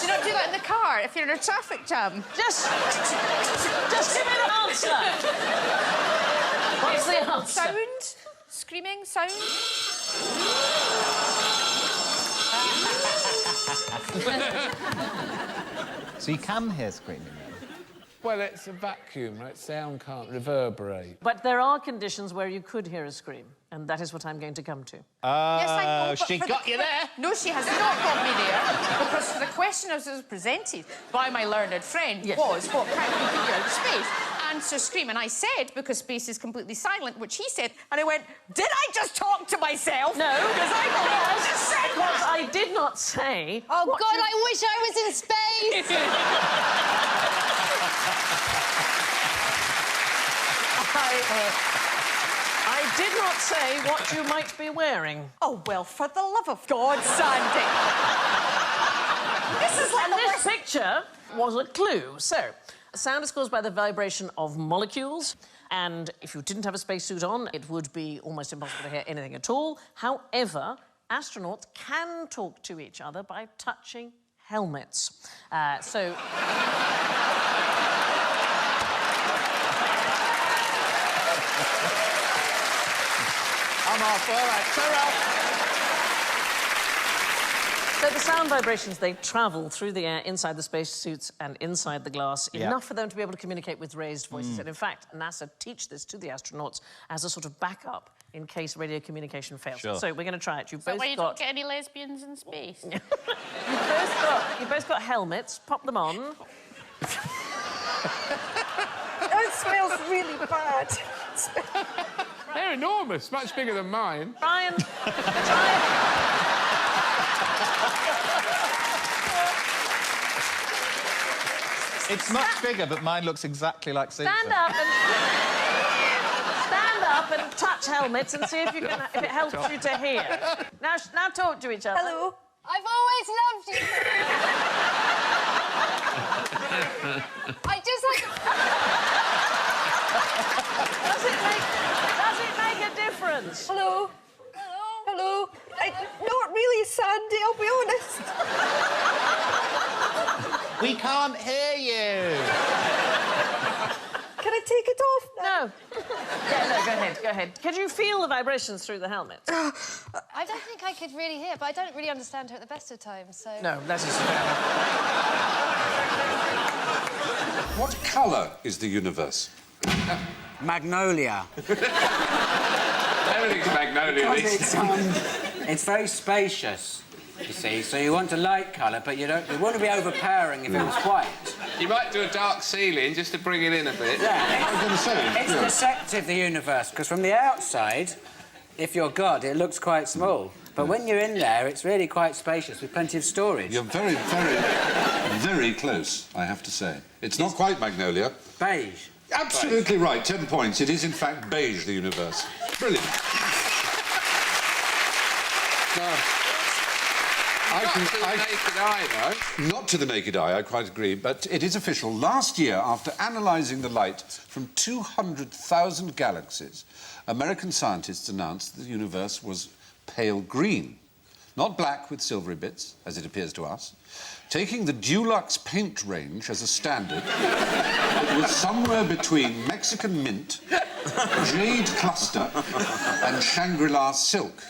Speaker 2: you not do that in the car if you're in a traffic jam?
Speaker 1: Just give me the answer. What's the answer?
Speaker 2: Sound? Screaming sound?
Speaker 16: So you can hear screaming then?
Speaker 19: Well, it's a vacuum, right? Sound can't reverberate.
Speaker 1: But there are conditions where you could hear a scream, and that is what I'm going to come to.
Speaker 2: Yes, I know, but
Speaker 16: she got you there.
Speaker 2: No, she has not got me there, because the question as it was presented by my learned friend was, what can you do out of space? Answer scream, and I said, because space is completely silent, which he said, and I went, did I just talk to myself?
Speaker 1: No.
Speaker 2: Because I thought I just said
Speaker 1: What
Speaker 2: that.
Speaker 1: I did not say...
Speaker 4: Oh, God, I wish I was in space!
Speaker 1: I did not say what you might be wearing.
Speaker 2: Oh, well, for the love of God, Sandy. This is like
Speaker 1: this picture was a clue. So, sound is caused by the vibration of molecules, and if you didn't have a spacesuit on, it would be almost impossible to hear anything at all. However, astronauts can talk to each other by touching helmets.
Speaker 16: I'm off, all right,
Speaker 1: So the sound vibrations, they travel through the air inside the spacesuits and inside the glass, enough for them to be able to communicate with raised voices. And in fact, NASA teach this to the astronauts as a sort of backup in case radio communication fails.
Speaker 16: Sure.
Speaker 1: So we're going to try it. You've
Speaker 2: So
Speaker 1: both
Speaker 2: why you
Speaker 1: got...
Speaker 2: don't get any lesbians in space?
Speaker 1: You've both got helmets. Pop them on.
Speaker 2: It smells really bad.
Speaker 19: They're enormous, much bigger than mine.
Speaker 1: Brian,
Speaker 16: It's much bigger, but mine looks exactly like Caesar.
Speaker 1: stand up and touch helmets and see if you can, if it helps you to hear. Now talk to each other.
Speaker 2: Hello.
Speaker 4: I've always loved you. I just like...
Speaker 1: Does it make a difference?
Speaker 4: Hello.
Speaker 9: really, Sandy, I'll be honest.
Speaker 18: We can't hear you.
Speaker 9: Can I take it off now?
Speaker 1: No. Yeah, no, go ahead. Could you feel the vibrations through the helmet?
Speaker 4: I don't think I could really hear, but I don't really understand her at the best of times, so...
Speaker 1: No, that is fair.
Speaker 3: What colour is the universe?
Speaker 22: Magnolia.
Speaker 8: Everything's magnolia.
Speaker 22: It's very spacious, you see, so you want a light colour, but you want to be overpowering if it was white.
Speaker 8: You might do a dark ceiling just to bring it in a bit.
Speaker 22: Yeah, it's deceptive, the universe, because from the outside, if you're God, it looks quite small. But when you're in there, it's really quite spacious with plenty of storage.
Speaker 3: You're very, very, very close, I have to say. It's not quite magnolia.
Speaker 22: Beige.
Speaker 3: Absolutely right, 10 points. It is, in fact, beige, the universe. Brilliant.
Speaker 8: Not to the naked eye, though.
Speaker 3: Not to the naked eye, I quite agree, but it is official. Last year, after analysing the light from 200,000 galaxies, American scientists announced that the universe was pale green, not black with silvery bits, as it appears to us. Taking the Dulux paint range as a standard, it was somewhere between Mexican mint, jade cluster, and Shangri-La silk.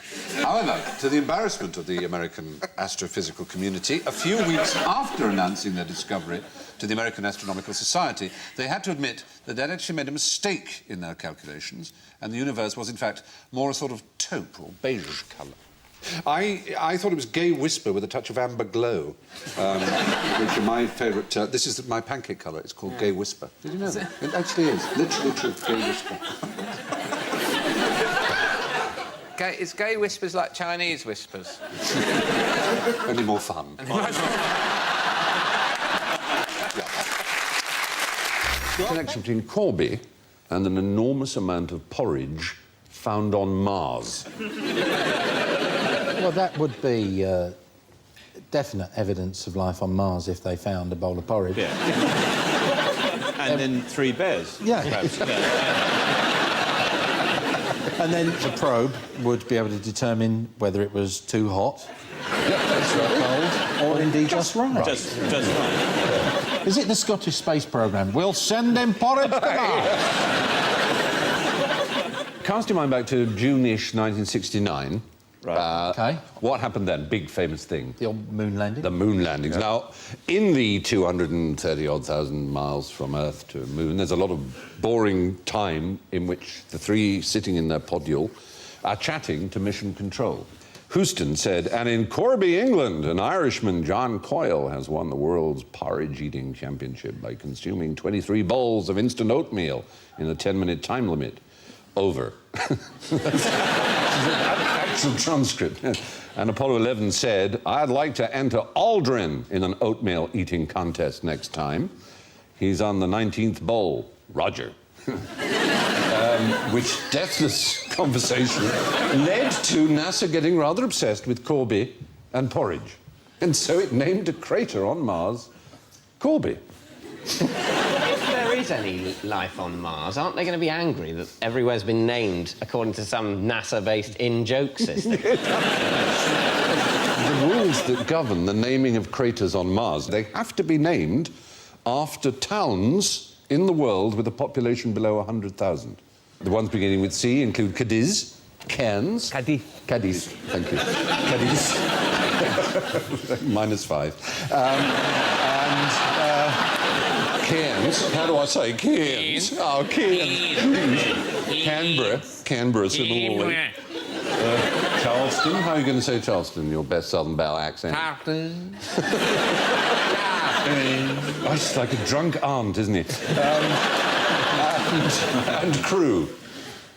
Speaker 3: However, to the embarrassment of the American astrophysical community, a few weeks after announcing their discovery to the American Astronomical Society, they had to admit that they'd actually made a mistake in their calculations, and the universe was, in fact, more a sort of taupe or beige colour. I thought it was gay whisper with a touch of amber glow, which are my favourite... this is my pancake colour. It's called gay whisper. Did you know that? It actually is. Literally true. Gay whisper.
Speaker 8: Is gay whispers like Chinese whispers?
Speaker 3: Only more fun. The connection between Corby and an enormous amount of porridge found on Mars.
Speaker 23: Well, that would be definite evidence of life on Mars if they found a bowl of porridge.
Speaker 19: Yeah. And then 3 bears.
Speaker 23: Yeah.
Speaker 19: Perhaps.
Speaker 23: And then the probe would be able to determine whether it was too hot, too cold, or indeed just right.
Speaker 19: Just right.
Speaker 23: Is it the Scottish Space Programme? We'll send them porridge to Mars.
Speaker 3: Cast your mind back to June-ish 1969.
Speaker 23: Right. OK.
Speaker 3: What happened then? Big famous thing.
Speaker 23: The old moon landing.
Speaker 3: The moon landings. Yeah. Now, in the 230,000 miles from Earth to the moon, there's a lot of boring time in which the three sitting in their podule are chatting to mission control. Houston said, and in Corby, England, an Irishman, John Coyle, has won the world's porridge-eating championship by consuming 23 bowls of instant oatmeal in a 10-minute time limit. Over. Actual transcript. And Apollo 11 said, I'd like to enter Aldrin in an oatmeal eating contest next time. He's on the 19th bowl. Roger. Which deathless conversation led to NASA getting rather obsessed with Corby and porridge. And so it named a crater on Mars Corby.
Speaker 17: If there is any life on Mars, aren't they going to be angry that everywhere's been named according to some NASA-based in-joke system?
Speaker 3: The rules that govern the naming of craters on Mars, they have to be named after towns in the world with a population below 100,000. The ones beginning with C include Cadiz, Cairns... Cadiz, thank you. Cadiz. -5. Cairns. How do I say Cairns? Oh, Cairns. Canberra, similarly. Charleston. How are you going to say Charleston? Your best Southern Belle accent.
Speaker 8: Charleston.
Speaker 3: Oh, it's like a drunk aunt, isn't he? And Crewe.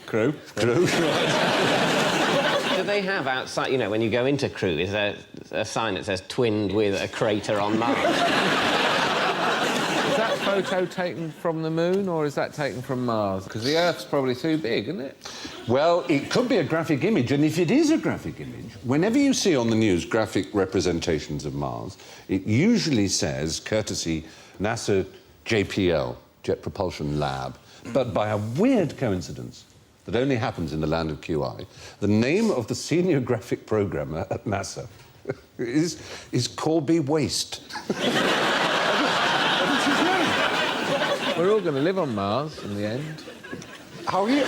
Speaker 3: Crewe.
Speaker 17: Do they have outside, you know, when you go into Crewe, is there a sign that says twinned with a crater on Mars?
Speaker 8: Is that photo taken from the moon, or is that taken from Mars? Because the Earth's probably too big, isn't it?
Speaker 3: Well, it could be a graphic image, and if it is a graphic image, whenever you see on the news graphic representations of Mars, it usually says, courtesy NASA JPL, Jet Propulsion Lab. But by a weird coincidence,
Speaker 14: that only happens in the land of QI. The name of the senior graphic programmer at NASA is Corby Waste.
Speaker 8: We're all going to live on Mars in the end.
Speaker 14: How are you?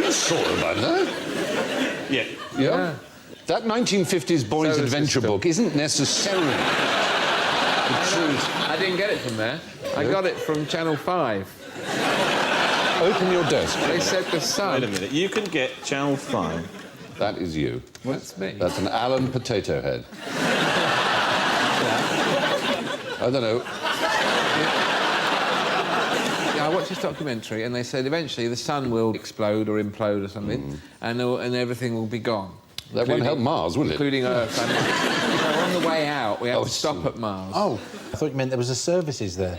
Speaker 14: You sure about that?
Speaker 19: Yeah.
Speaker 14: Yeah? That 1950s boys' adventure book isn't necessarily the truth.
Speaker 8: I didn't get it from there. I got it from Channel 5.
Speaker 14: Open your desk.
Speaker 8: They said the sun.
Speaker 19: Wait a minute. You can get Channel 5.
Speaker 14: That is you.
Speaker 8: That's me.
Speaker 14: That's an Alan Potato Head. I don't know.
Speaker 8: Yeah, I watched this documentary and they said eventually the sun will explode or implode or something and everything will be gone.
Speaker 14: That won't help Mars, will it?
Speaker 8: Including Earth. So on the way out, we have to stop at Mars.
Speaker 23: Oh, I thought you meant there was a services there.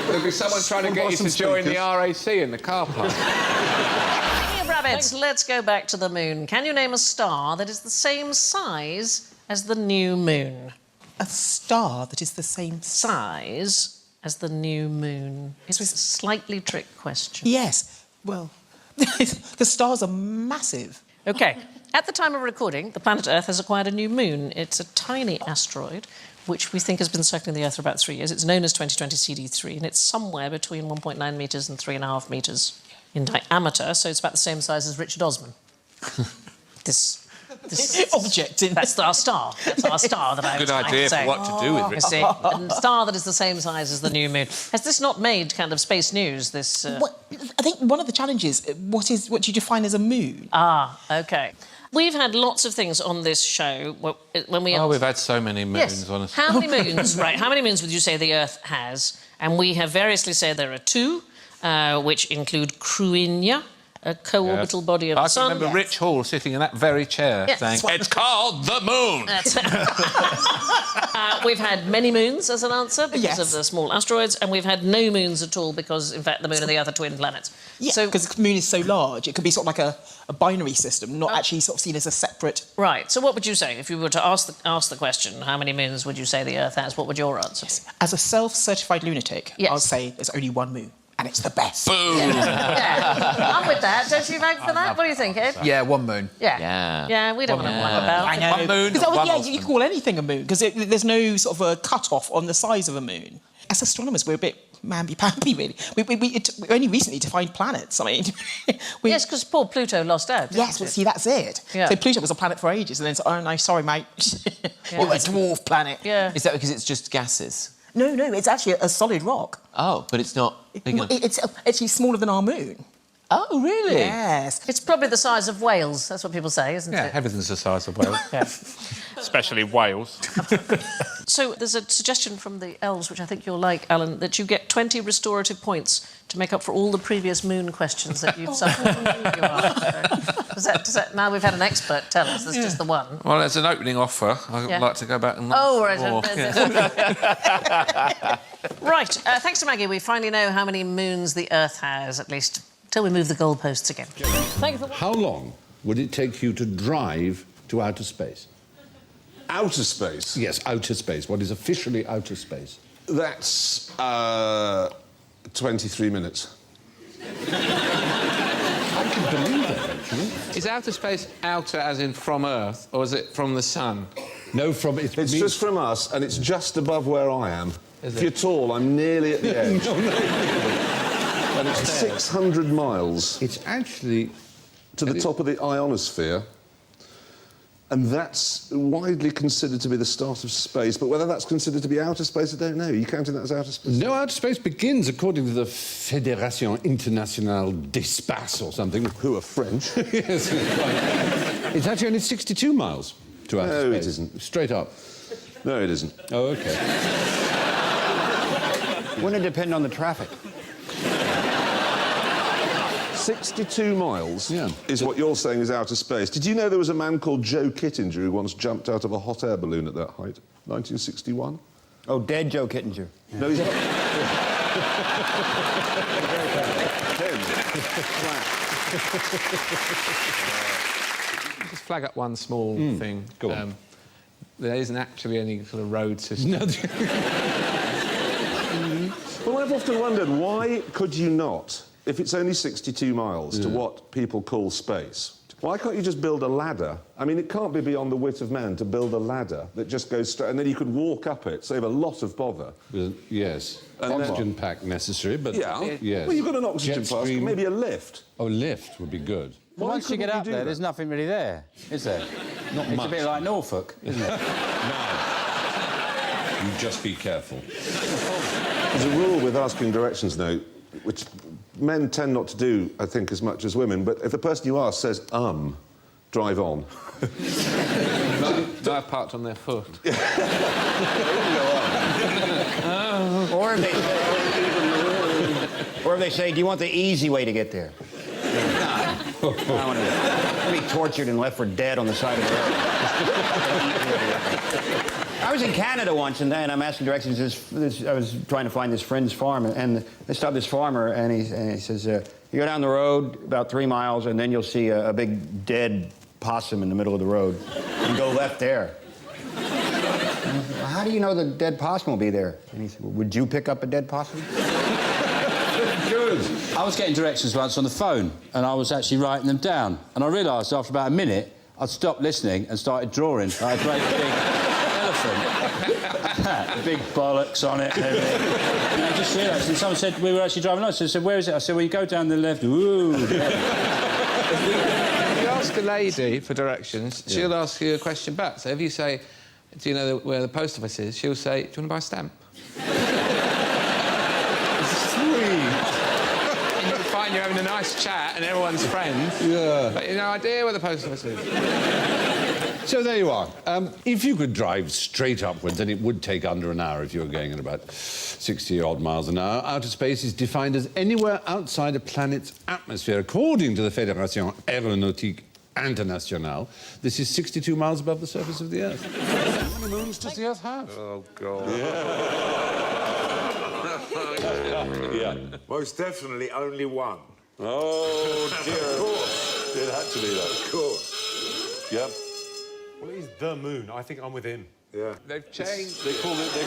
Speaker 8: There'll be someone trying to get you to join the RAC in the car park.
Speaker 1: Speaking of rabbits, let's go back to the moon. Can you name a star that is the same size as the new moon?
Speaker 13: A star that is the same
Speaker 1: size as the new moon. It's a slightly trick question.
Speaker 13: Yes. Well, the stars are massive.
Speaker 1: OK. At the time of recording, the planet Earth has acquired a new moon. It's a tiny asteroid, which we think has been circling the Earth for about 3 years. It's known as 2020 CD3, and it's somewhere between 1.9 metres and 3.5 metres in diameter, so it's about the same size as Richard Osman. this
Speaker 13: object in
Speaker 1: that's our star. That's our star that I was
Speaker 8: Good idea
Speaker 1: trying to say.
Speaker 8: for what to do with
Speaker 1: You
Speaker 8: it.
Speaker 1: see, a star that is the same size as the new moon. Has this not made kind of space news? This.
Speaker 13: I think one of the challenges. What do you define as a moon?
Speaker 1: Ah, OK. We've had lots of things on this show when we.
Speaker 6: Oh, we've had so many moons
Speaker 1: Yes.
Speaker 6: on us.
Speaker 1: How many moons? Right. How many moons would you say the Earth has? And we have variously said there are 2, which include Cruinia, a co-orbital body of the
Speaker 6: I
Speaker 1: Sun.
Speaker 6: can remember Rich Hall sitting in that very chair
Speaker 1: Yes.
Speaker 6: saying, "It's called the moon."
Speaker 1: We've had many moons as an answer because of the small asteroids, and we've had no moons at all because, in fact, the moon and the Earth are twin planets.
Speaker 13: Yeah, because the moon is so large, it could be sort of like a binary system, not actually sort of seen as a separate.
Speaker 1: Right. So, what would you say if you were to ask the question? How many moons would you say the Earth has? What would your answer be?
Speaker 13: As a self-certified lunatic, I'll say there's only one moon, and it's the best.
Speaker 6: Boom!
Speaker 1: Yeah. I'm with that. Don't you vote for that? What do you think, Ed?
Speaker 16: Yeah, one moon.
Speaker 1: Yeah. Yeah, we don't want to muck about.
Speaker 13: I know.
Speaker 16: One moon,
Speaker 13: you can call anything a moon because there's no sort of a cut-off on the size of a moon. As astronomers, we're a bit mamby-pamby, really. We only recently defined planets. I mean,
Speaker 1: yes, because poor Pluto lost out.
Speaker 13: Yes, well, see, that's it.
Speaker 1: Yeah.
Speaker 13: So Pluto was a planet for ages, and then it's, oh no, sorry, mate, you're a dwarf planet.
Speaker 1: Yeah.
Speaker 10: Is that because it's just gases?
Speaker 13: No, it's actually a solid rock.
Speaker 10: Oh, but it's not big enough.
Speaker 13: It's actually smaller than our moon.
Speaker 10: Oh, really?
Speaker 13: Yes.
Speaker 1: It's probably the size of Wales. That's what people say, isn't
Speaker 6: Yeah,
Speaker 1: it?
Speaker 6: everything's the size of Wales.
Speaker 1: Yeah.
Speaker 6: Especially Wales.
Speaker 1: So there's a suggestion from the elves, which I think you'll like, Alan, that you get 20 restorative points to make up for all the previous moon questions that you've suffered. Does that, now we've had an expert tell us, there's just the one.
Speaker 6: Well, as an opening offer, I'd like to go back and...
Speaker 1: Oh, right.
Speaker 6: more.
Speaker 1: Right. Thanks to Maggie, we finally know how many moons the Earth has, at least till we move the goalposts again. Thank you for...
Speaker 3: How long would it take you to drive to outer space?
Speaker 14: Outer space?
Speaker 3: Yes, outer space. What is officially outer space?
Speaker 14: That's 23 minutes.
Speaker 3: I can believe that, actually.
Speaker 8: Is outer space outer as in from Earth, or is it from the sun?
Speaker 3: No, from...
Speaker 14: It's just from us, and it's just above where I am. If you're tall, I'm nearly at the edge.
Speaker 3: No.
Speaker 14: And it's 600 miles.
Speaker 3: It's actually...
Speaker 14: to the top of the ionosphere. And that's widely considered to be the start of space. But whether that's considered to be outer space, I don't know. Are you counting that as outer space?
Speaker 3: No, outer space begins, according to the Fédération Internationale d'Espace or something.
Speaker 14: Who are French.
Speaker 3: Yes, it's actually only 62 miles to outer space.
Speaker 14: No, it isn't.
Speaker 3: Straight up.
Speaker 14: No, it isn't.
Speaker 3: Oh, OK.
Speaker 18: Wouldn't it depend on the traffic?
Speaker 14: 62 miles is what you're saying is outer space. Did you know there was a man called Joe Kittinger who once jumped out of a hot air balloon at that height? 1961?
Speaker 18: Oh, dead Joe Kittinger.
Speaker 14: No, he's not.
Speaker 8: Just flag up one small thing.
Speaker 3: Go on.
Speaker 8: There isn't actually any sort of road system.
Speaker 3: No.
Speaker 14: Well, I've often wondered, why could you not, if it's only 62 miles to what people call space, why can't you just build a ladder? I mean, it can't be beyond the wit of man to build a ladder that just goes straight, and then you could walk up it, save a lot of bother.
Speaker 5: Yes.
Speaker 14: And
Speaker 5: oxygen pack necessary, but...
Speaker 14: Yeah.
Speaker 5: Yes.
Speaker 14: Well, you've got an oxygen
Speaker 5: Jet
Speaker 14: flask,
Speaker 5: stream.
Speaker 14: maybe a lift.
Speaker 5: Oh, a lift would be good.
Speaker 14: Why
Speaker 18: Once you
Speaker 14: couldn't
Speaker 18: get up
Speaker 14: do
Speaker 18: there,
Speaker 14: that?
Speaker 18: there's nothing really there, is there?
Speaker 5: Not
Speaker 18: It's
Speaker 5: much.
Speaker 18: a bit like Norfolk, isn't it?
Speaker 5: You just be careful.
Speaker 14: There's a rule with asking directions now, which men tend not to do, I think, as much as women, but if the person you ask says, drive on.
Speaker 8: I've parked on their foot.
Speaker 18: Or if they say, do you want the easy way to get there? No. I want to be tortured and left for dead on the side of the road. I was in Canada once, and I'm asking directions. I was trying to find this friend's farm, and they stopped this farmer, and he says, you go down the road about 3 miles, and then you'll see a big dead possum in the middle of the road. You go left there. How do you know the dead possum will be there? And he said, well, would you pick up a dead possum?
Speaker 23: Good. I was getting directions once on the phone, and I was actually writing them down. And I realised after about a minute, I'd stopped listening and started drawing like a great big elephant. Big bollocks on it and everything. And I just realised, and someone said, we were actually driving along, so I said, where is it? I said, well, you go down the left. Ooh.
Speaker 8: If you ask a lady for directions, she'll ask you a question back. So if you say, do you know where the post office is? She'll say, do you want to buy a stamp? And you'll find you're having a nice chat and everyone's friends.
Speaker 5: Yeah.
Speaker 8: But you have no idea where the post office is.
Speaker 5: So there you are. If you could drive straight upwards, then it would take under an hour if you were going at about 60-odd miles an hour. Outer space is defined as anywhere outside a planet's atmosphere. According to the Fédération Aéronautique Internationale, this is 62 miles above the surface of the Earth. How many moons does the Earth have?
Speaker 3: Oh, God.
Speaker 5: Yeah.
Speaker 11: Most definitely only one.
Speaker 3: Oh, dear.
Speaker 11: Of course.
Speaker 3: It had to be that.
Speaker 11: Of course.
Speaker 3: Yep.
Speaker 21: Well, it is the moon. I think I'm with him.
Speaker 11: Yeah.
Speaker 8: They've changed.
Speaker 3: They call it...
Speaker 11: The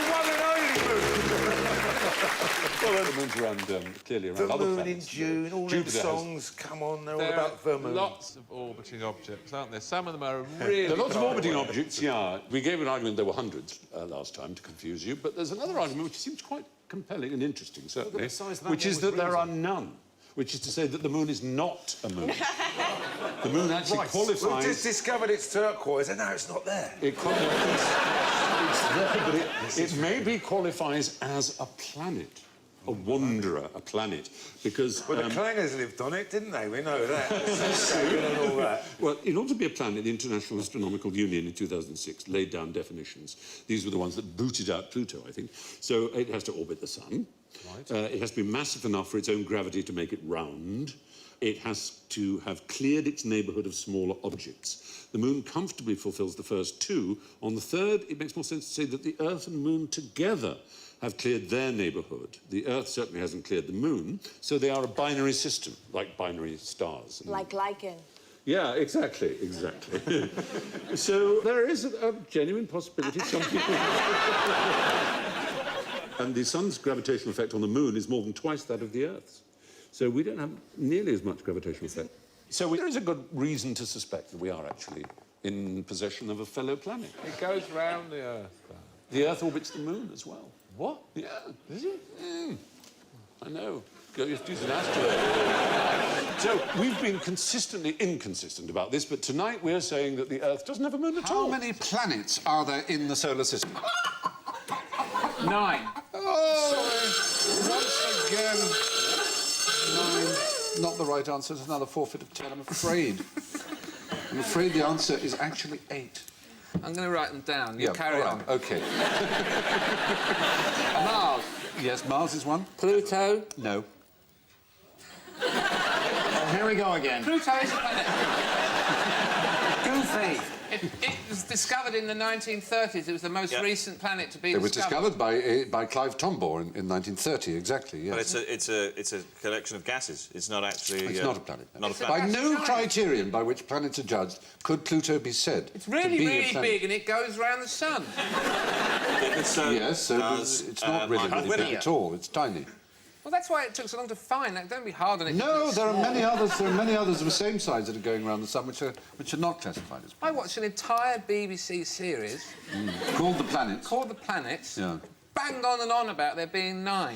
Speaker 11: one and only moon.
Speaker 3: Well, the moon's around, clearly around
Speaker 11: The
Speaker 3: other
Speaker 11: moon
Speaker 3: planets.
Speaker 11: in June, all
Speaker 3: Jupiter
Speaker 11: those songs, come on, they're all
Speaker 21: There
Speaker 11: about the
Speaker 21: are
Speaker 11: moon.
Speaker 21: lots of orbiting objects, aren't there? Some of them are really...
Speaker 3: There are lots of
Speaker 21: far
Speaker 3: orbiting
Speaker 21: away.
Speaker 3: objects, yeah. We gave an argument there were hundreds last time to confuse you, but there's another argument which seems quite compelling and interesting, certainly,
Speaker 11: the size of that
Speaker 3: which
Speaker 11: one
Speaker 3: is
Speaker 11: was
Speaker 3: that there are
Speaker 11: reason.
Speaker 3: none, which is to say that the moon is not a moon. The moon actually
Speaker 11: Right,
Speaker 3: qualifies...
Speaker 11: we've just discovered it's turquoise, and now it's not there.
Speaker 3: It qualifies... it's there, but it maybe qualifies as a planet. A wanderer, a planet, because...
Speaker 11: Well, the Clangers lived on it, didn't they? We know that. Saturn and all that.
Speaker 3: Well, in order to be a planet, the International Astronomical Union in 2006 laid down definitions. These were the ones that booted out Pluto, I think. So it has to orbit the sun. Right. It has to be massive enough for its own gravity to make it round. It has to have cleared its neighbourhood of smaller objects. The moon comfortably fulfills the first two. On the third, it makes more sense to say that the Earth and moon together have cleared their neighbourhood. The Earth certainly hasn't cleared the moon, so they are a binary system, like binary stars.
Speaker 9: Like lichen.
Speaker 3: Yeah, exactly. So there is a genuine possibility some people... And the sun's gravitational effect on the moon is more than twice that of the Earth's. So we don't have nearly as much gravitational effect. So there is a good reason to suspect that we are actually in possession of a fellow planet.
Speaker 21: It goes round the Earth.
Speaker 3: The Earth orbits the moon as well.
Speaker 21: What?
Speaker 3: Yeah. Is it? I know. You have to use an asteroid. So we've been consistently inconsistent about this, but tonight we're saying that the Earth doesn't have a moon at all.
Speaker 5: How many planets are there in the solar system?
Speaker 22: 9.
Speaker 5: Oh, once again, 9. Not the right answer. It's another forfeit of 10, I'm afraid. I'm afraid the answer is actually 8.
Speaker 8: I'm going to write them down. You carry
Speaker 5: all
Speaker 8: on.
Speaker 5: right, OK.
Speaker 8: Mars.
Speaker 5: Yes, Mars is one.
Speaker 8: Pluto.
Speaker 5: No.
Speaker 18: Here we go again.
Speaker 8: Pluto is a planet.
Speaker 18: Goofy.
Speaker 8: It was discovered in the 1930s. It was the most recent planet to be
Speaker 5: It was
Speaker 8: discovered.
Speaker 5: discovered by Clive Tombaugh in 1930, exactly, yes.
Speaker 11: But it's a collection of gases. It's not actually...
Speaker 5: It's not a planet.
Speaker 11: Not a
Speaker 5: By
Speaker 11: planet.
Speaker 5: no criterion by which planets are judged could Pluto be said
Speaker 8: It's
Speaker 5: to
Speaker 8: really,
Speaker 5: be a
Speaker 8: really
Speaker 5: planet.
Speaker 8: big, and it goes around the sun.
Speaker 5: Yes, it's not really big at all. It's tiny.
Speaker 8: Well, that's why it took so long to find. Don't be hard on it.
Speaker 5: No, there are many others. There are many others of the same size that are going around the sun, which are not classified as.
Speaker 8: I watched an entire BBC series
Speaker 5: Called The Planets.
Speaker 8: called The Planets.
Speaker 5: Yeah.
Speaker 8: Banged on and on about there being 9.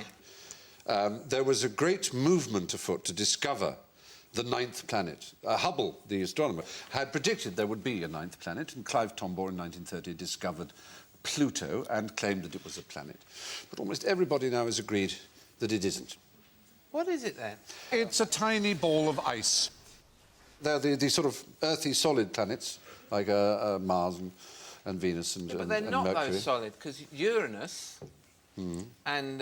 Speaker 5: There was a great movement afoot to discover the 9th planet. Hubble, the astronomer, had predicted there would be a 9th planet, and Clive Tombaugh in 1930 discovered Pluto and claimed that it was a planet. But almost everybody now has agreed that it isn't.
Speaker 8: What is it then?
Speaker 5: It's a tiny ball of ice. They're the sort of earthy solid planets, like Mars and Venus and
Speaker 8: But they're not
Speaker 5: Mercury.
Speaker 8: those solid, because Uranus and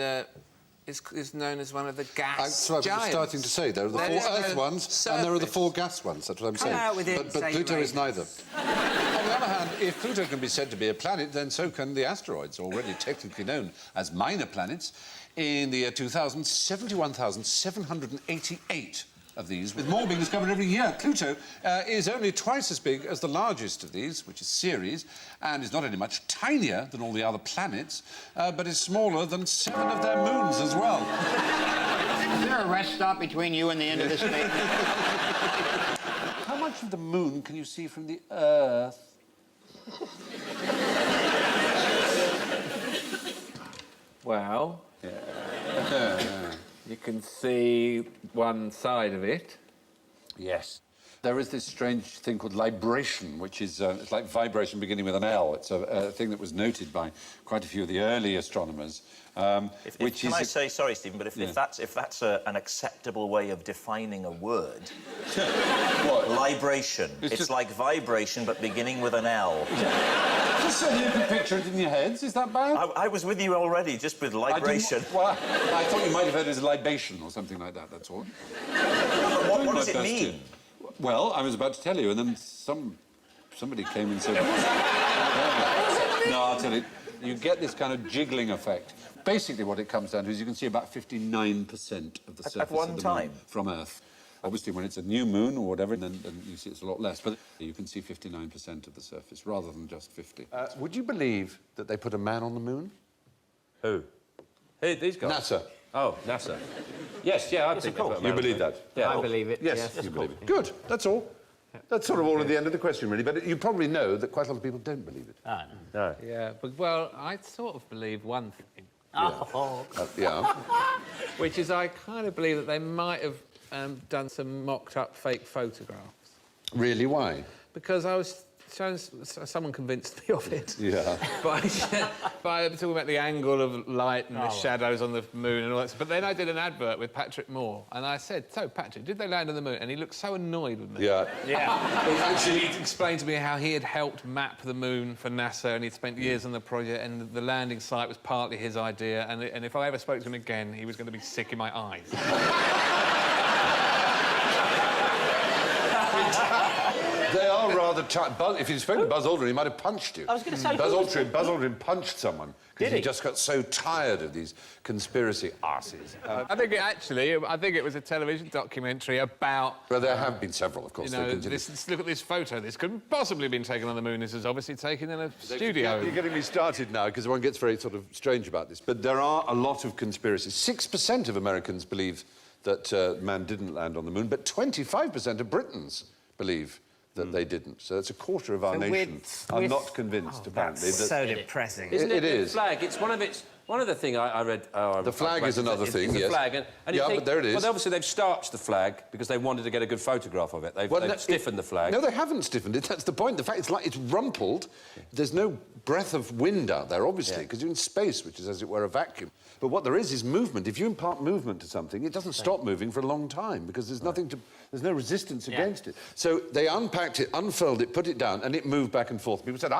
Speaker 8: is known as one of the gas
Speaker 5: That's what I was
Speaker 8: giants.
Speaker 5: starting to say. There are the 4 Earth ones and there are the 4 gas ones. That's what I'm saying.
Speaker 22: out with it and
Speaker 5: But
Speaker 22: say
Speaker 5: Pluto
Speaker 22: you're
Speaker 5: is neither. On the other hand, if Pluto can be said to be a planet, then so can the asteroids, already technically known as minor planets. In the year 2000, 71,788 of these, with more being discovered every year. Pluto is only twice as big as the largest of these, which is Ceres, and is not only much tinier than all the other planets, but is smaller than 7 of their moons as well.
Speaker 18: Is there a rest stop between you and the end of this statement?
Speaker 5: How much of the moon can you see from the Earth?
Speaker 12: Well, you can see one side of it.
Speaker 5: Yes. There is this strange thing called libration, which is it's like vibration beginning with an L. It's a thing that was noted by quite a few of the early astronomers.
Speaker 11: Can I say, sorry, Stephen, but if that's an acceptable way of defining a word... What? Libration. It's like vibration, but beginning with an L.
Speaker 5: Just so you can picture it in your heads, is that bad?
Speaker 11: I was with you already, just with libration.
Speaker 5: I thought you might have heard it as libation or something like that, that's all.
Speaker 11: What does it mean?
Speaker 5: Well, I was about to tell you, and then somebody came and said... No, I'll tell you. You get this kind of jiggling effect. Basically, what it comes down to is you can see about 59% of the surface
Speaker 11: at one
Speaker 5: of the
Speaker 11: time?
Speaker 5: moon from Earth. Obviously, when it's a new moon or whatever, then you see it's a lot less. But you can see 59% of the surface, rather than just 50. Would you believe that they put a man on the moon?
Speaker 11: Who?
Speaker 12: Hey, these guys?
Speaker 5: NASA.
Speaker 12: Oh, NASA. Yes, yeah, I think
Speaker 5: You believe that?
Speaker 12: Yeah, I believe it.
Speaker 5: Yes, you believe it. Good, that's all. That's sort of all at the end of the question, really. But you probably know that quite a lot of people don't believe it.
Speaker 12: No. Yeah, but, well, I sort of believe one thing.
Speaker 5: Yeah.
Speaker 12: Which is I kind of believe that they might have done some mocked-up fake photographs.
Speaker 5: Really, why?
Speaker 12: Because I was shown... Someone convinced me of it.
Speaker 5: Yeah.
Speaker 12: by talking about the angle of light and the shadows on the moon and all that. But then I did an advert with Patrick Moore, and I said, "So, Patrick, did they land on the moon?" And he looked so annoyed with me.
Speaker 5: Yeah.
Speaker 12: Actually, he explained to me how he had helped map the moon for NASA, and he'd spent years on the project, and the landing site was partly his idea, and if I ever spoke to him again, he was going to be sick in my eyes.
Speaker 5: They are rather tight. If you'd spoken to Buzz Aldrin, he might have punched you.
Speaker 22: I was going to say...
Speaker 5: Buzz Aldrin punched someone because he just got so tired of these conspiracy arses.
Speaker 12: I think it was a television documentary about...
Speaker 5: Well, there have been several, of course.
Speaker 12: You know, look at this photo. This couldn't possibly have been taken on the moon. This is obviously taken in a studio.
Speaker 5: You're getting me started now, because one gets very sort of strange about this. But there are a lot of conspiracies. 6% of Americans believe that man didn't land on the moon, but 25% of Britons believe that they didn't. So that's a quarter of our nation are not convinced, apparently.
Speaker 22: That's so depressing.
Speaker 12: Isn't it?
Speaker 5: It is.
Speaker 12: The flag, it's one of the things I read...
Speaker 5: the flag is another thing,
Speaker 12: yes. The flag, and you think,
Speaker 5: but there it is.
Speaker 12: Well, obviously, they've starched the flag because they wanted to get a good photograph of it. They've stiffened the flag.
Speaker 5: No, they haven't stiffened it. That's the point. The fact it's rumpled. There's no breath of wind out there, obviously, because you're in space, which is, as it were, a vacuum. But what there is movement. If you impart movement to something, it doesn't stop moving for a long time, because there's nothing to... There's no resistance against it. So they unpacked it, unfurled it, put it down, and it moved back and forth. People said,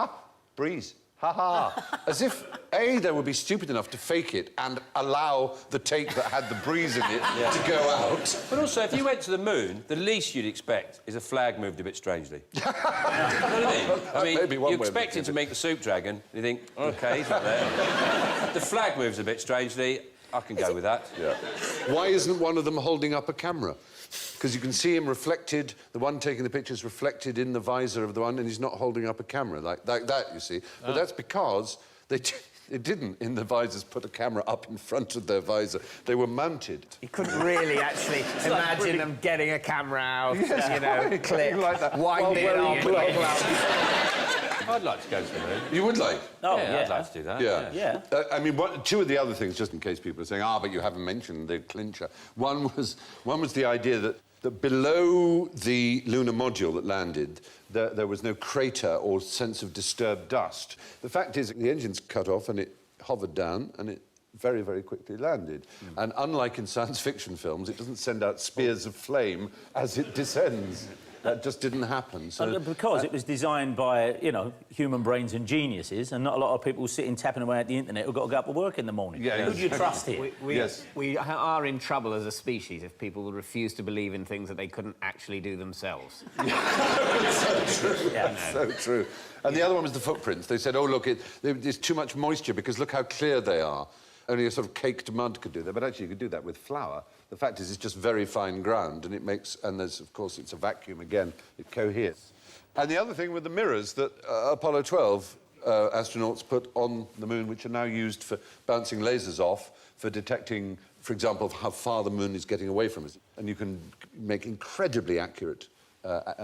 Speaker 5: breeze.
Speaker 14: Ha-ha. As if, A, they would be stupid enough to fake it and allow the tape that had the breeze in it to go out.
Speaker 17: But also, if you went to the moon, the least you'd expect is a flag moved a bit strangely. You know what I mean? You expect him to make the soup dragon, and you think, OK, he's not there. The flag moves a bit strangely, I can go with that.
Speaker 14: Yeah. Why isn't one of them holding up a camera? Because you can see him reflected, the one taking the picture's reflected in the visor of the one, and he's not holding up a camera like that, you see. But that's because they didn't, in the visors, put a camera up in front of their visor. They were mounted.
Speaker 19: You couldn't really actually imagine them getting a camera out, you know, clip,
Speaker 14: like that.
Speaker 19: winding it up.
Speaker 17: I'd like to go to the moon.
Speaker 14: You would like?
Speaker 17: Oh, yeah, I'd like to do that.
Speaker 14: Yeah. I mean, two of the other things, just in case people are saying, but you haven't mentioned the clincher. One was the idea that below the lunar module that landed, there was no crater or sense of disturbed dust. The fact is, the engine's cut off and it hovered down and it very, very quickly landed. And unlike in science fiction films, it doesn't send out spears of flame as it descends. That just didn't happen. So,
Speaker 7: because it was designed by, you know, human brains and geniuses, and not a lot of people sitting tapping away at the internet who've got to go up to work in the morning.
Speaker 19: Yeah,
Speaker 7: who do you trust here?
Speaker 19: We are in trouble as a species if people refuse to believe in things that they couldn't actually do themselves.
Speaker 14: So true. So true. And the other one was the footprints. They said, oh, look, there's too much moisture because look how clear they are. Only a sort of caked mud could do that, but actually you could do that with flour. The fact is, it's just very fine ground, and it makes... And there's, of course, it's a vacuum again. It coheres. And the other thing with the mirrors that Apollo 12 astronauts put on the moon, which are now used for bouncing lasers off, for detecting, for example, how far the moon is getting away from us. And you can make incredibly accurate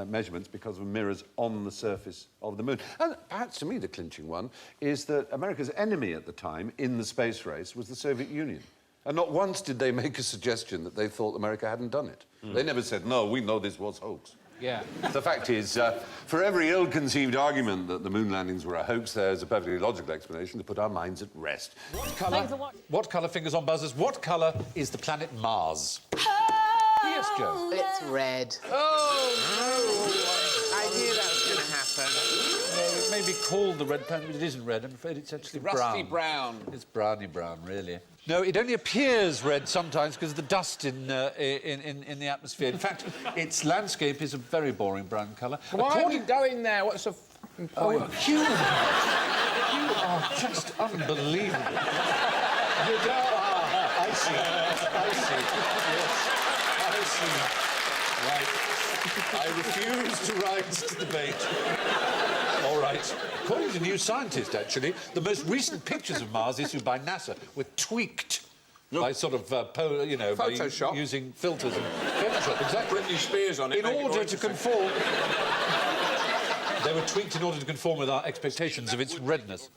Speaker 14: measurements because of mirrors on the surface of the moon. And perhaps, to me, the clinching one is that America's enemy at the time in the space race was the Soviet Union. And not once did they make a suggestion that they thought America hadn't done it. They never said, no, we know this was hoax.
Speaker 12: Yeah.
Speaker 14: The fact is, for every ill-conceived argument that the moon landings were a hoax, there's a perfectly logical explanation to put our minds at rest.
Speaker 6: What colour, fingers on buzzers, what colour is the planet Mars?
Speaker 13: Yes, Joe. It's red.
Speaker 6: Oh, no!
Speaker 19: I knew that was going to happen.
Speaker 6: No, it may be called the red planet, but it isn't red. I'm afraid it's actually brown.
Speaker 12: Rusty brown.
Speaker 6: It's browny brown, really. No, it only appears red sometimes because of the dust in the atmosphere. In fact, its landscape is a very boring brown colour.
Speaker 12: Why are you going there? What's the point?
Speaker 6: Oh, Hugh! You are just unbelievable. I see. Yes, I see. Right. I refuse to rise to the bait. All right. According to New Scientist, actually, the most recent pictures of Mars issued by NASA were tweaked by sort of,
Speaker 12: Photoshop.
Speaker 6: By using filters and Photoshop. Exactly.
Speaker 12: Britney Spears on it.
Speaker 6: In order to conform. They were tweaked in order to conform with our expectations of its redness.